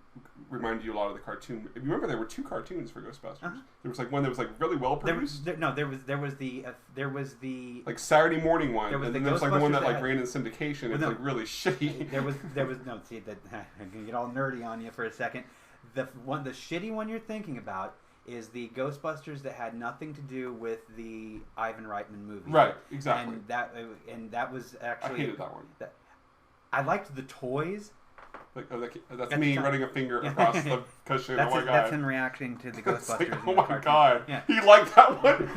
reminded you a lot of the cartoon. You remember there were two cartoons for Ghostbusters. There was like one that was like really well produced. There was the like Saturday morning one, and then there was like the one that like ran in syndication. It's like really shitty. There was no. See that I'm gonna get all nerdy on you for a second. The shitty one you're thinking about is the Ghostbusters that had nothing to do with the Ivan Reitman movie. Right, exactly. And that was actually... I hated that one. I liked the toys. Like, that's me running a finger across the cushion. Oh my god. That's him reacting to the Ghostbusters. Like, oh my god. Yeah. He liked that one?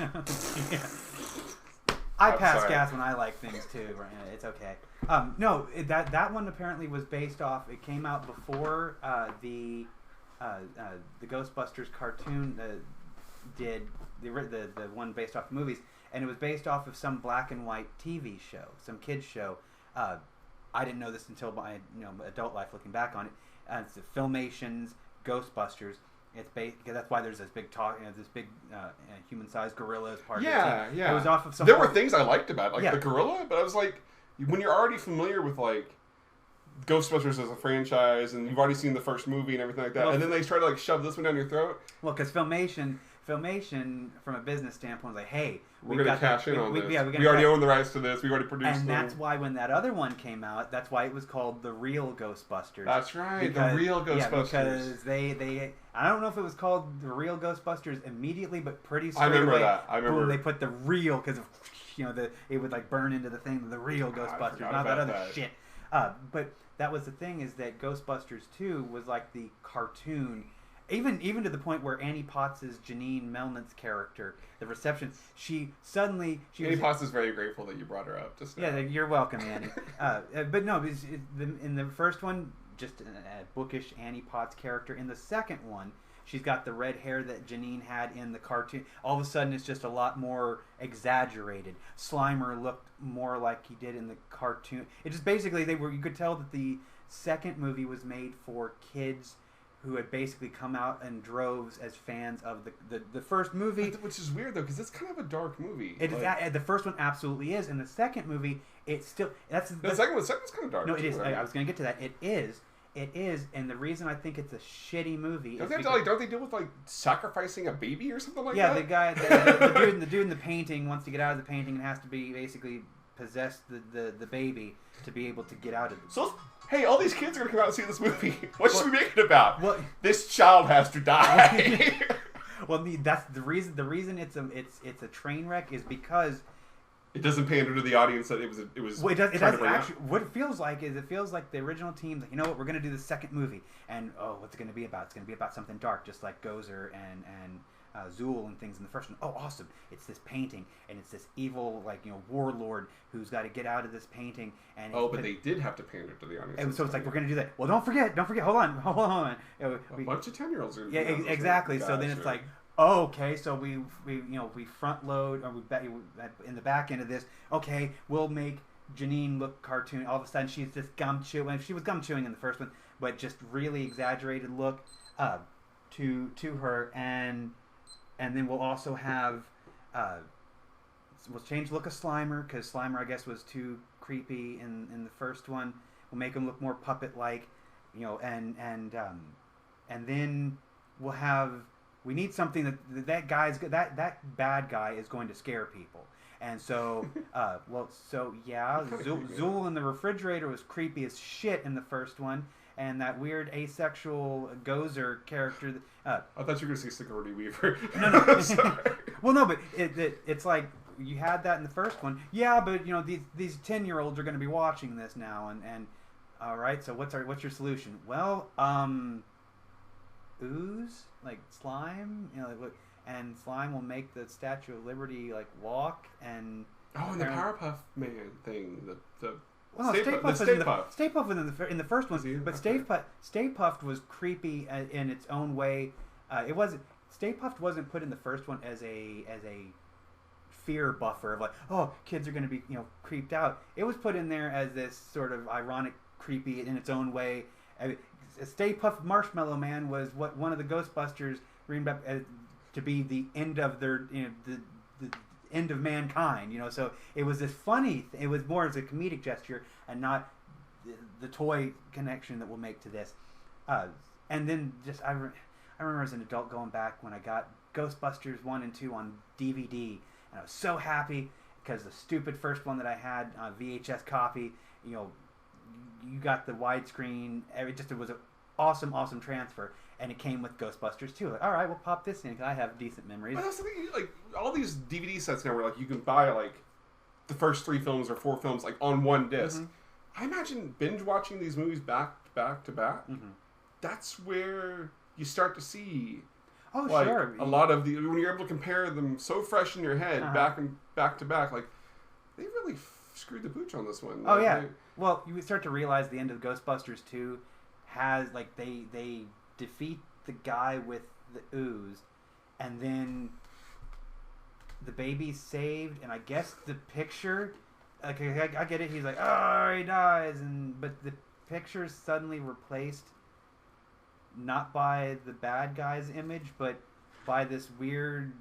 I pass gas when I like things too. It's okay. No, that one apparently was based off... It came out before the Ghostbusters cartoon did the one based off the movies, and it was based off of some black and white TV show, some kids show. I didn't know this until my adult life, looking back on it. It's the Filmation's Ghostbusters. It's based because that's why there's this big this big human-sized gorilla as part of it. Yeah. It was off of some. There were things I liked about it, like the gorilla, but I was like, when you're already familiar with like Ghostbusters as a franchise, and you've already seen the first movie and everything like that, and then they try to like shove this one down your throat. Well, because Filmation, from a business standpoint, was like, hey, we're going to cash in on this. We already own the rights to this. We already produced it. And that's why when that other one came out, that's why it was called The Real Ghostbusters. That's right, The Real Ghostbusters. Yeah, because they I don't know if it was called The Real Ghostbusters immediately, but pretty straight I remember away, that. I remember. Boom, they put the real, because of, it would like burn into the thing, The Real Ghostbusters, not that other shit. But that was the thing, is that Ghostbusters 2 was like the cartoon, even to the point where Annie Potts' Janine Melnitz character, the reception, Annie Potts is very grateful that you brought her up. Just yeah, you're welcome, Annie. But no, in the first one, just a bookish Annie Potts character. In the second one, she's got the red hair that Janine had in the cartoon. All of a sudden, it's just a lot more exaggerated. Slimer looked more like he did in the cartoon. It just basically, you could tell that the second movie was made for kids who had basically come out in droves as fans of the first movie. Which is weird, though, because it's kind of a dark movie. The first one absolutely is. And the second movie, it's still... The second one's kind of dark. No, it is. Right? I was going to get to that. It is, and the reason I think it's a shitty movie don't they deal with like sacrificing a baby or something like that? Yeah, the guy, the dude in the painting wants to get out of the painting and has to be basically possess the baby to be able to get out of it. So, hey, all these kids are gonna come out and see this movie. What should we make it about? This child has to die. Well, that's the reason. The reason it's a train wreck is because it doesn't pander to the audience that it was. Well, it does actually. What it feels like is the original team's like, you know what, we're going to do the second movie, and what's it going to be about? It's going to be about something dark, just like Gozer and Zool and things in the first one. Oh, awesome! It's this painting, and it's this evil, like, warlord who's got to get out of this painting. And but they did have to pander to the audience. And so it's like, we're going to do that. Well, don't forget. Hold on. A bunch of 10-year-olds are. Yeah, exactly. So then it's like, oh, okay. So we front load, or in the back end of this. Okay, we'll make Janine look cartoon. All of a sudden, she's just gum chewing. She was gum chewing in the first one, but just really exaggerated look to her. And then we'll also have, we'll change the look of Slimer, because Slimer, I guess, was too creepy in the first one. We'll make him look more puppet-like, and then we'll have, we need something that bad guy is going to scare people. And so, Zool in the refrigerator was creepy as shit in the first one. And that weird asexual Gozer character. I thought you were going to say Sigourney Weaver. No. Well, no, but it's like, you had that in the first one. Yeah, but these 10-year-olds are going to be watching this now, and all right. So what's your solution? Well, ooze, like slime, and slime will make the Statue of Liberty like walk, and and the Powerpuff Man thing, the. Well, no, Stay Puft was in the first one, but Stay Puft was creepy in its own way. Stay Puft wasn't put in the first one as a fear buffer of like, oh, kids are going to be creeped out. It was put in there as this sort of ironic, creepy in its own way. Stay Puft Marshmallow Man was what one of the Ghostbusters dreamed up to be the end of their the end of mankind, so it was this funny it was more as a comedic gesture and not the toy connection that we'll make to this, and then just I remember as an adult going back when I got Ghostbusters 1 and 2 on DVD, and I was so happy because the stupid first one that I had VHS copy, you got the widescreen, it was an awesome transfer. And it came with Ghostbusters too. Like, all right, we'll pop this in because I have decent memories. But I was thinking, like, all these DVD sets now where like you can buy like the first 3 films or 4 films like on one disc. Mm-hmm. I imagine binge watching these movies back to back. Mm-hmm. That's where you start to see. Oh, like, sure. A lot of when you're able to compare them so fresh in your head, back to back, like they really screwed the pooch on this one. Oh, yeah. Well, you start to realize the end of Ghostbusters 2 has like they defeat the guy with the ooze, and then the baby's saved, and I guess the picture, like, I get it, he's like, oh, he dies, but the picture's suddenly replaced not by the bad guy's image, but by this weird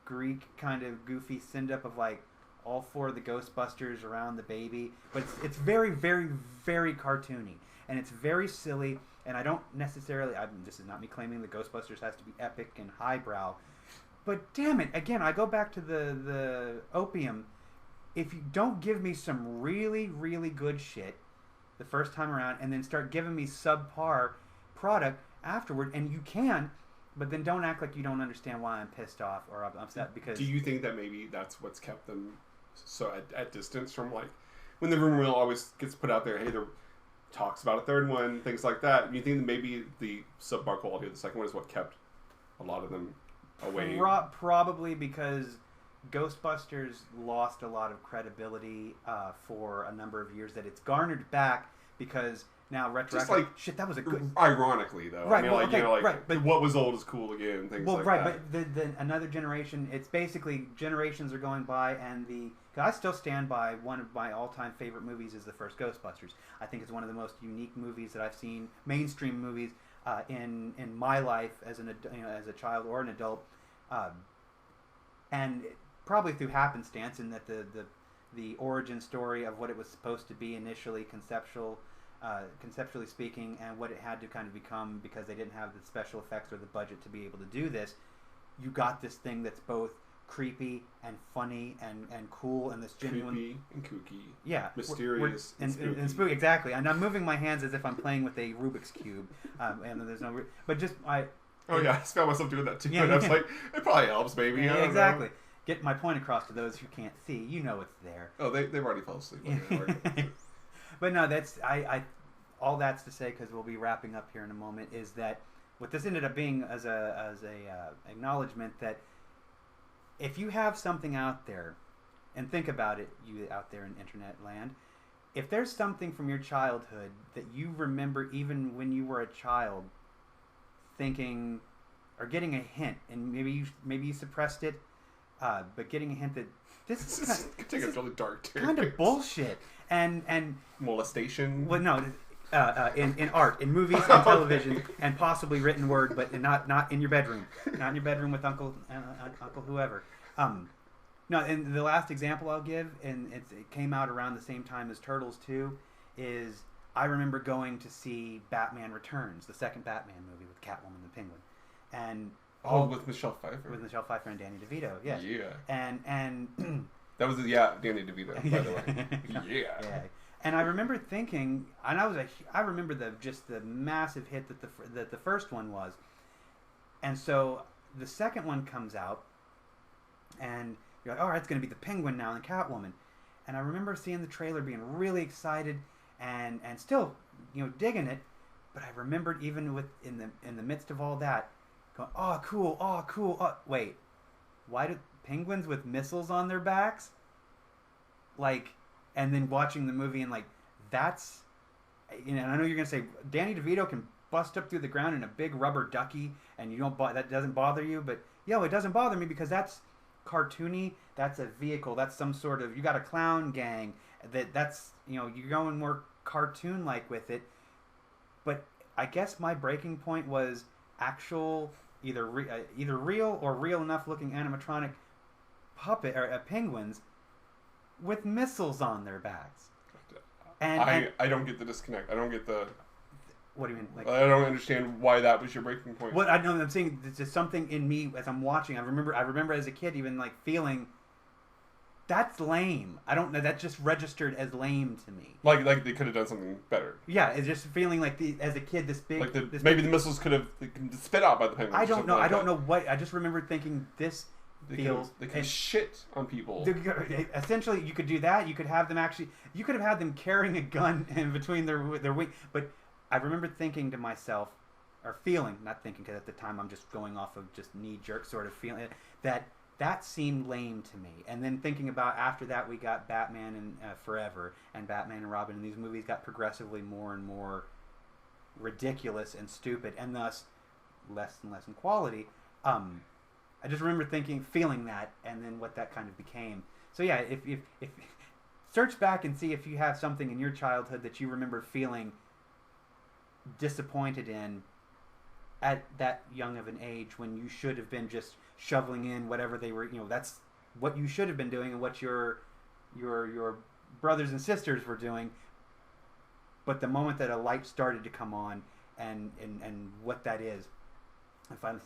Greek kind of goofy send-up of like all 4 of the Ghostbusters around the baby, but it's very, very, very cartoony, and it's very silly. And I don't necessarily, this is not me claiming the Ghostbusters has to be epic and highbrow, but damn it, again, I go back to the opium. If you don't give me some really, really good shit the first time around, and then start giving me subpar product afterward, and you can, but then don't act like you don't understand why I'm pissed off or I'm upset because... Do you think that maybe that's what's kept them so at distance from, like, when the rumor mill always gets put out there, hey, they're talks about a third one, things like that. You think that maybe the subpar quality of the second one is what kept a lot of them away? Probably because Ghostbusters lost a lot of credibility for a number of years that it's garnered back because now retroactively, shit, that was a good... Ironically, though. Right, I mean, but what was old is cool again, things like that. Right, but then another generation, it's basically generations are going by, and I still stand by one of my all-time favorite movies is the first Ghostbusters. I think it's one of the most unique movies that I've seen, mainstream movies, in my life as as a child or an adult, and probably through happenstance in that the origin story of what it was supposed to be initially, conceptually speaking, and what it had to kind of become because they didn't have the special effects or the budget to be able to do this. You got this thing that's both creepy and funny and cool and this genuine, creepy and kooky, mysterious and spooky. Exactly. And I'm moving my hands as if I'm playing with a Rubik's cube, and there's no. But just I. Oh yeah, I found myself doing that too. Yeah, and I was like, it probably helps, maybe. Yeah, exactly. get my point across to those who can't see. You know it's there. Oh, they've already fell asleep. But no, that's I all that's to say, because we'll be wrapping up here in a moment, is that what this ended up being as a acknowledgement that if you have something out there, and think about it, you out there in internet land, if there's something from your childhood that you remember even when you were a child, thinking or getting a hint, and maybe you suppressed it, but getting a hint that this is really dark kind of bullshit and molestation. Well, no, in art, in movies and television, and possibly written word, but not in your bedroom, not in your bedroom with Uncle whoever. No, and the last example I'll give, and it came out around the same time as Turtles 2, is I remember going to see Batman Returns, the second Batman movie with Catwoman and the Penguin, and with Michelle Pfeiffer. With Michelle Pfeiffer and Danny DeVito, yes. Yeah. And that was Danny DeVito, by the way. Yeah. And I remember thinking, and I remember the massive hit that the first one was, and so the second one comes out, and you're like, all right, it's going to be the Penguin now and Catwoman, and I remember seeing the trailer, being really excited, and still, digging it, but I remembered even in the midst of all that, going, oh cool, wait, why do penguins with missiles on their backs? Like, and then watching the movie and like, that's, and I know you're gonna say Danny DeVito can bust up through the ground in a big rubber ducky, and that doesn't bother you, but it doesn't bother me because that's cartoony. That's a vehicle. That's some sort of, you got a clown gang. That's you're going more cartoon like with it. But I guess my breaking point was actual either real or real enough looking animatronic puppet or penguins with missiles on their backs. And I don't get the disconnect. I don't get the. What do you mean? Like, I don't understand why that was your breaking point. What I know, I'm saying there's just something in me as I'm watching. I remember as a kid even like feeling that's lame. I don't know. That just registered as lame to me. Like they could have done something better. Yeah, it's just feeling like as a kid this big. Maybe the missiles could have spit out by the penguins. I don't know. I don't know what. I just remember thinking this. They could shit on people. Essentially, you could do that. You could have them You could have had them carrying a gun in between their wing. But I remember thinking to myself, or feeling, not thinking, because at the time I'm just going off of just knee jerk sort of feeling that seemed lame to me. And then thinking about after that we got Batman and Forever and Batman and Robin, and these movies got progressively more and more ridiculous and stupid, and thus less and less in quality. I just remember feeling that, and then what that kind of became. So yeah, if search back and see if you have something in your childhood that you remember feeling disappointed in at that young of an age, when you should have been just shoveling in whatever they were. That's what you should have been doing, and what your brothers and sisters were doing. But the moment that a light started to come on, and what that is. If I'm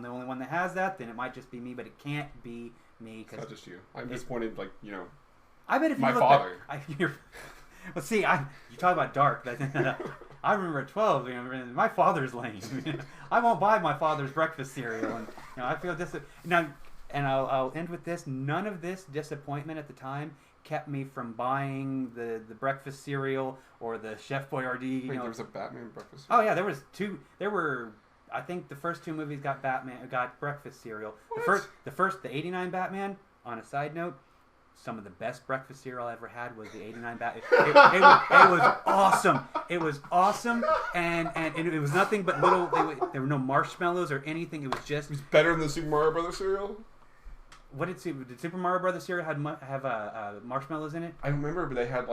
the only one that has that, then it might just be me, but it can't be me. It's not just you. I'm disappointed, I bet if my father. Well, see, you talk about dark. I remember at 12, my father's lame. I won't buy my father's breakfast cereal, and I feel now. And I'll end with this. None of this disappointment at the time kept me from buying the breakfast cereal or the Chef Boyardee. Wait, there was a Batman breakfast cereal? Oh yeah, there was two. There were. I think the first two movies got breakfast cereal. What? The first, the '89 Batman. On a side note, some of the best breakfast cereal I ever had was the '89 Batman. It was awesome. It was awesome, and it was nothing but little. There were no marshmallows or anything. It was just. It was better than the Super Mario Brothers cereal. What did Super Mario Brothers cereal have marshmallows in it? I remember, but they had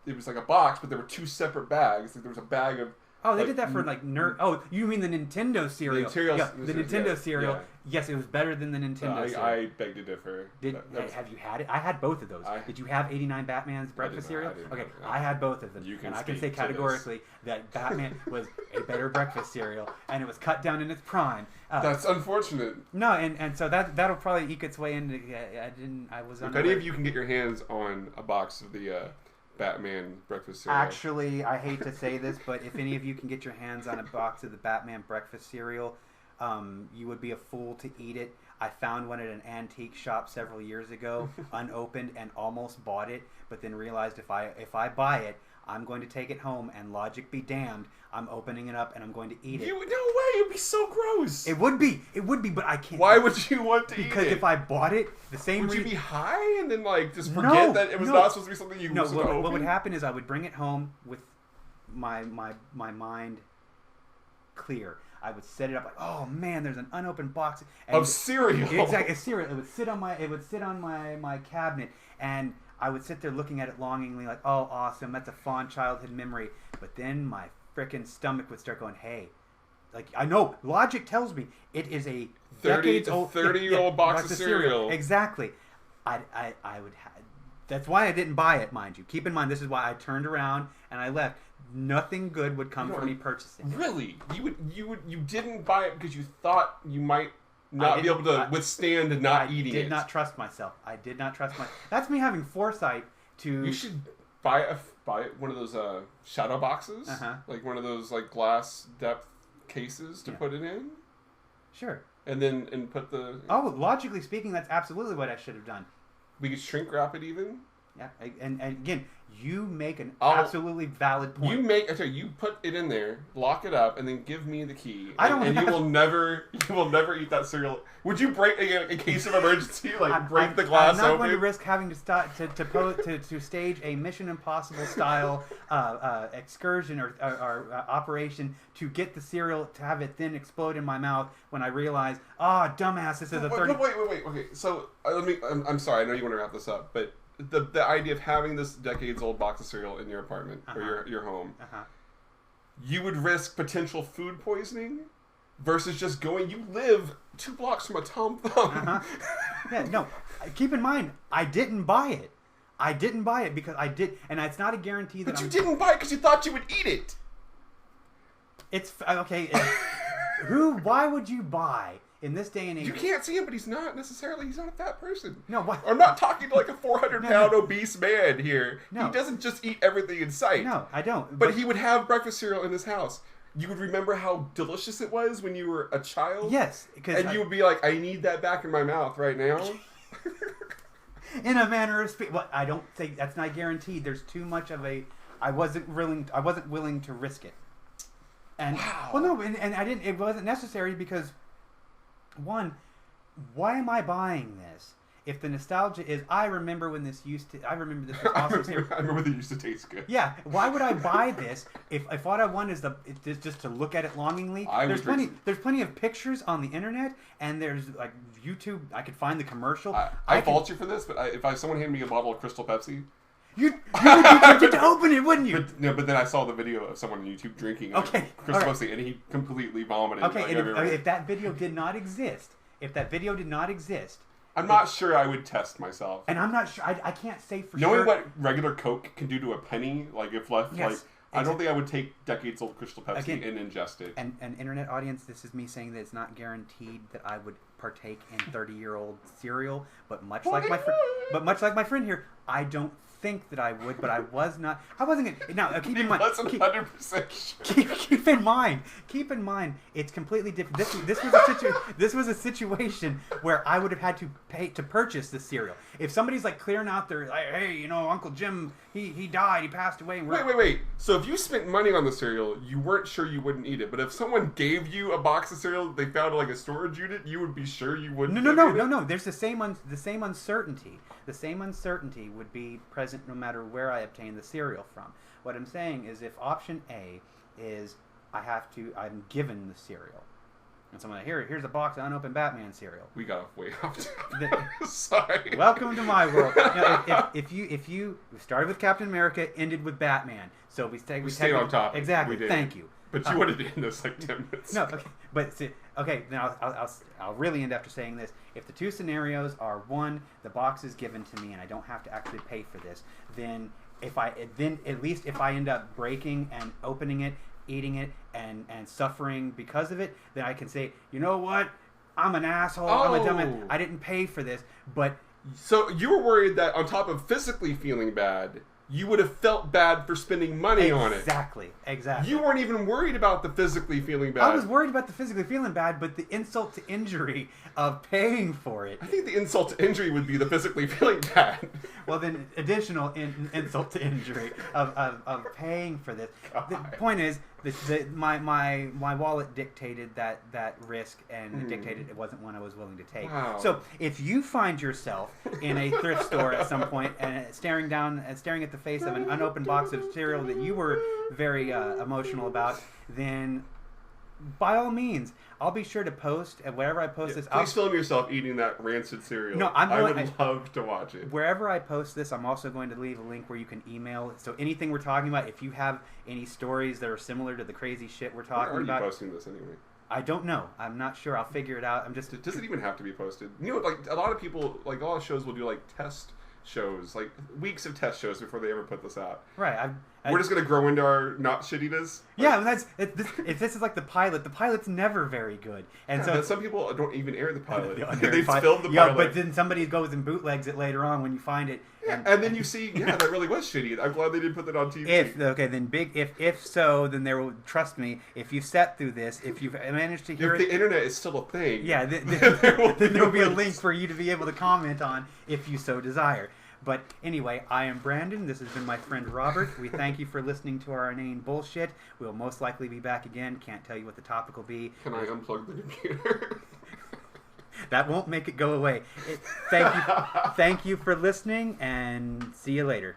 it was like a box, but there were two separate bags. There was a bag of. Oh, they did that for nerd. Oh, you mean the Nintendo cereal? The Nintendo cereal. Yeah. Yes, it was better than the Nintendo cereal. I beg to differ. Have you had it? I had both of those. Did you have '89 Batman's breakfast cereal? Okay, I had both of them, and I can say categorically that Batman was a better breakfast cereal, and it was cut down in its prime. That's unfortunate. No, and so that'll probably eke its way into. If any of you can get your hands on a box of the. Batman breakfast cereal. Actually, I hate to say this, but if any of you can get your hands on a box of the Batman breakfast cereal, you would be a fool to eat it. I found one at an antique shop several years ago, unopened, and almost bought it, but then realized if I buy it, I'm going to take it home, and logic be damned, I'm opening it up and I'm going to eat it. No way! It'd be so gross. It would be, but I can't. Why would you want to eat it? Because if I bought it, the same. Would you be high and then like just forget that it was not supposed to be something you? No. What would happen is I would bring it home with my mind clear. I would set it up like, oh man, there's an unopened box of cereal. Exactly, cereal. It would sit on my cabinet, and I would sit there looking at it longingly, like, oh, awesome, that's a fond childhood memory. But then my frickin' stomach would start going, hey, like, I know, logic tells me it is a 30-year-old box of cereal. Exactly. I would have. That's why I didn't buy it, mind you. Keep in mind, this is why I turned around and I left. Nothing good would come from me purchasing it. Really? You didn't buy it because you thought you might not be able to withstand not eating it. I did not trust myself. That's me having foresight to... You should buy one of those shadow boxes. Like one of those like glass depth cases to put it in. Sure. And put the... Oh, logically speaking, that's absolutely what I should have done. We could shrink wrap it even. Yeah, and again, you make an absolutely valid point. You put it in there, lock it up, and then give me the key. And you will never eat that cereal. Would you break in case of emergency, break the glass open? I'm not going to risk having to stage a Mission Impossible style excursion or operation to get the cereal to have it then explode in my mouth when I realize, dumbass, this is a 30. Wait. Okay, so I'm sorry. I know you want to wrap this up, but. The idea of having this decades-old box of cereal in your apartment or your home, you would risk potential food poisoning versus just going. You live 2 blocks from a Tom Thumb. Yeah, no. Keep in mind, I didn't buy it. I didn't buy it because I did, and it's not a guarantee that. But you didn't buy it because you thought you would eat it. It's okay. Why would you buy? In this day and age... You can't see him, but he's not a fat person. No, why? I'm not talking to like a 400-pound obese man here. No. He doesn't just eat everything in sight. No, I don't. But he would have breakfast cereal in his house. You would remember how delicious it was when you were a child? Yes. And you would be like, I need that back in my mouth right now. In a manner of speaking. Well, I don't think... That's not guaranteed. There's too much of a... I wasn't willing to risk it. And... Wow. Well, no, and I didn't... It wasn't necessary because... One, why am I buying this? If the nostalgia is, I remember when this used to... I remember this was awesome. I remember they used to taste good. Yeah, why would I buy this if what I want is just to look at it longingly? There's plenty of pictures on the internet, and there's like YouTube. I could find the commercial. I fault you for this, but if someone handed me a bottle of Crystal Pepsi... You would get to open it, wouldn't you? But then I saw the video of someone on YouTube drinking Crystal Pepsi, and he completely vomited. Okay, if that video did not exist, I'm not sure I would test myself. And I'm not sure. I can't say for Knowing sure. what regular Coke can do to a penny, like if left, yes, I don't think I would take decades-old Crystal Pepsi and ingest it. And internet audience, this is me saying that it's not guaranteed that I would partake in 30-year-old cereal, but much like my friend here, I don't think that I would, but I wasn't going to. Now, keep in mind. That's 100% sure. Keep in mind, it's completely different. This was a situation where I would have had to pay to purchase the cereal. If somebody's like clearing out their, like, hey, Uncle Jim, he died, he passed away. And wait. So if you spent money on the cereal, you weren't sure you wouldn't eat it. But if someone gave you a box of cereal, they found like a storage unit, you would be sure you wouldn't. No. There's the same uncertainty. The same uncertainty would be present no matter where I obtain the cereal from. What I'm saying is, if option A is I'm given the cereal, and someone here's a box of unopened Batman cereal. We got way off. Sorry. Welcome to my world. Now, if you started with Captain America, ended with Batman, so we stayed on top. Exactly. Thank you. But you wanted to end this like 10 minutes. No, okay. But now I'll really end after saying this. If the two scenarios are, one, the box is given to me and I don't have to actually pay for this, then at least if I end up breaking and opening it, eating it, and suffering because of it, then I can say, you know what? I'm an asshole. I'm a dumbass. I didn't pay for this. But so you were worried that on top of physically feeling bad, you would have felt bad for spending money on it. Exactly. You weren't even worried about the physically feeling bad. I was worried about the physically feeling bad, but the insult to injury of paying for it. I think the insult to injury would be the physically feeling bad. Well, then additional insult to injury of paying for this. God. The point is, my wallet dictated that risk, and it dictated it wasn't one I was willing to take. Wow. So if you find yourself in a thrift store at some point and staring at the face of an unopened box of cereal that you were very emotional about, then by all means, I'll be sure to post, and wherever I post this, please film yourself eating that rancid cereal. No, I would love to watch it. Wherever I post this, I'm also going to leave a link where you can email. So anything we're talking about, if you have any stories that are similar to the crazy shit we're talking about. Where are you posting this anyway? I don't know. I'm not sure. I'll figure it out. Does it even have to be posted? You know, like a lot of people, like a lot of shows will do like test shows, like weeks of test shows before they ever put this out. Right. We're just gonna grow into our not shittiness. Yeah, and if this is like the pilot's never very good, and so some people don't even air the pilot. They filmed the pilot. Yeah, but then somebody goes and bootlegs it later on when you find it. And then you see, that really was shitty. I'm glad they didn't put that on TV. If so, then there will, trust me, if you've sat through this, if you've managed to hear if the internet is still a thing, yeah, then there will be a link for you to be able to comment on if you so desire. But anyway, I am Brandon. This has been my friend Robert. We thank you for listening to our inane bullshit. We'll most likely be back again. Can't tell you what the topic will be. Can I unplug the computer? That won't make it go away. Thank you for listening, and see you later.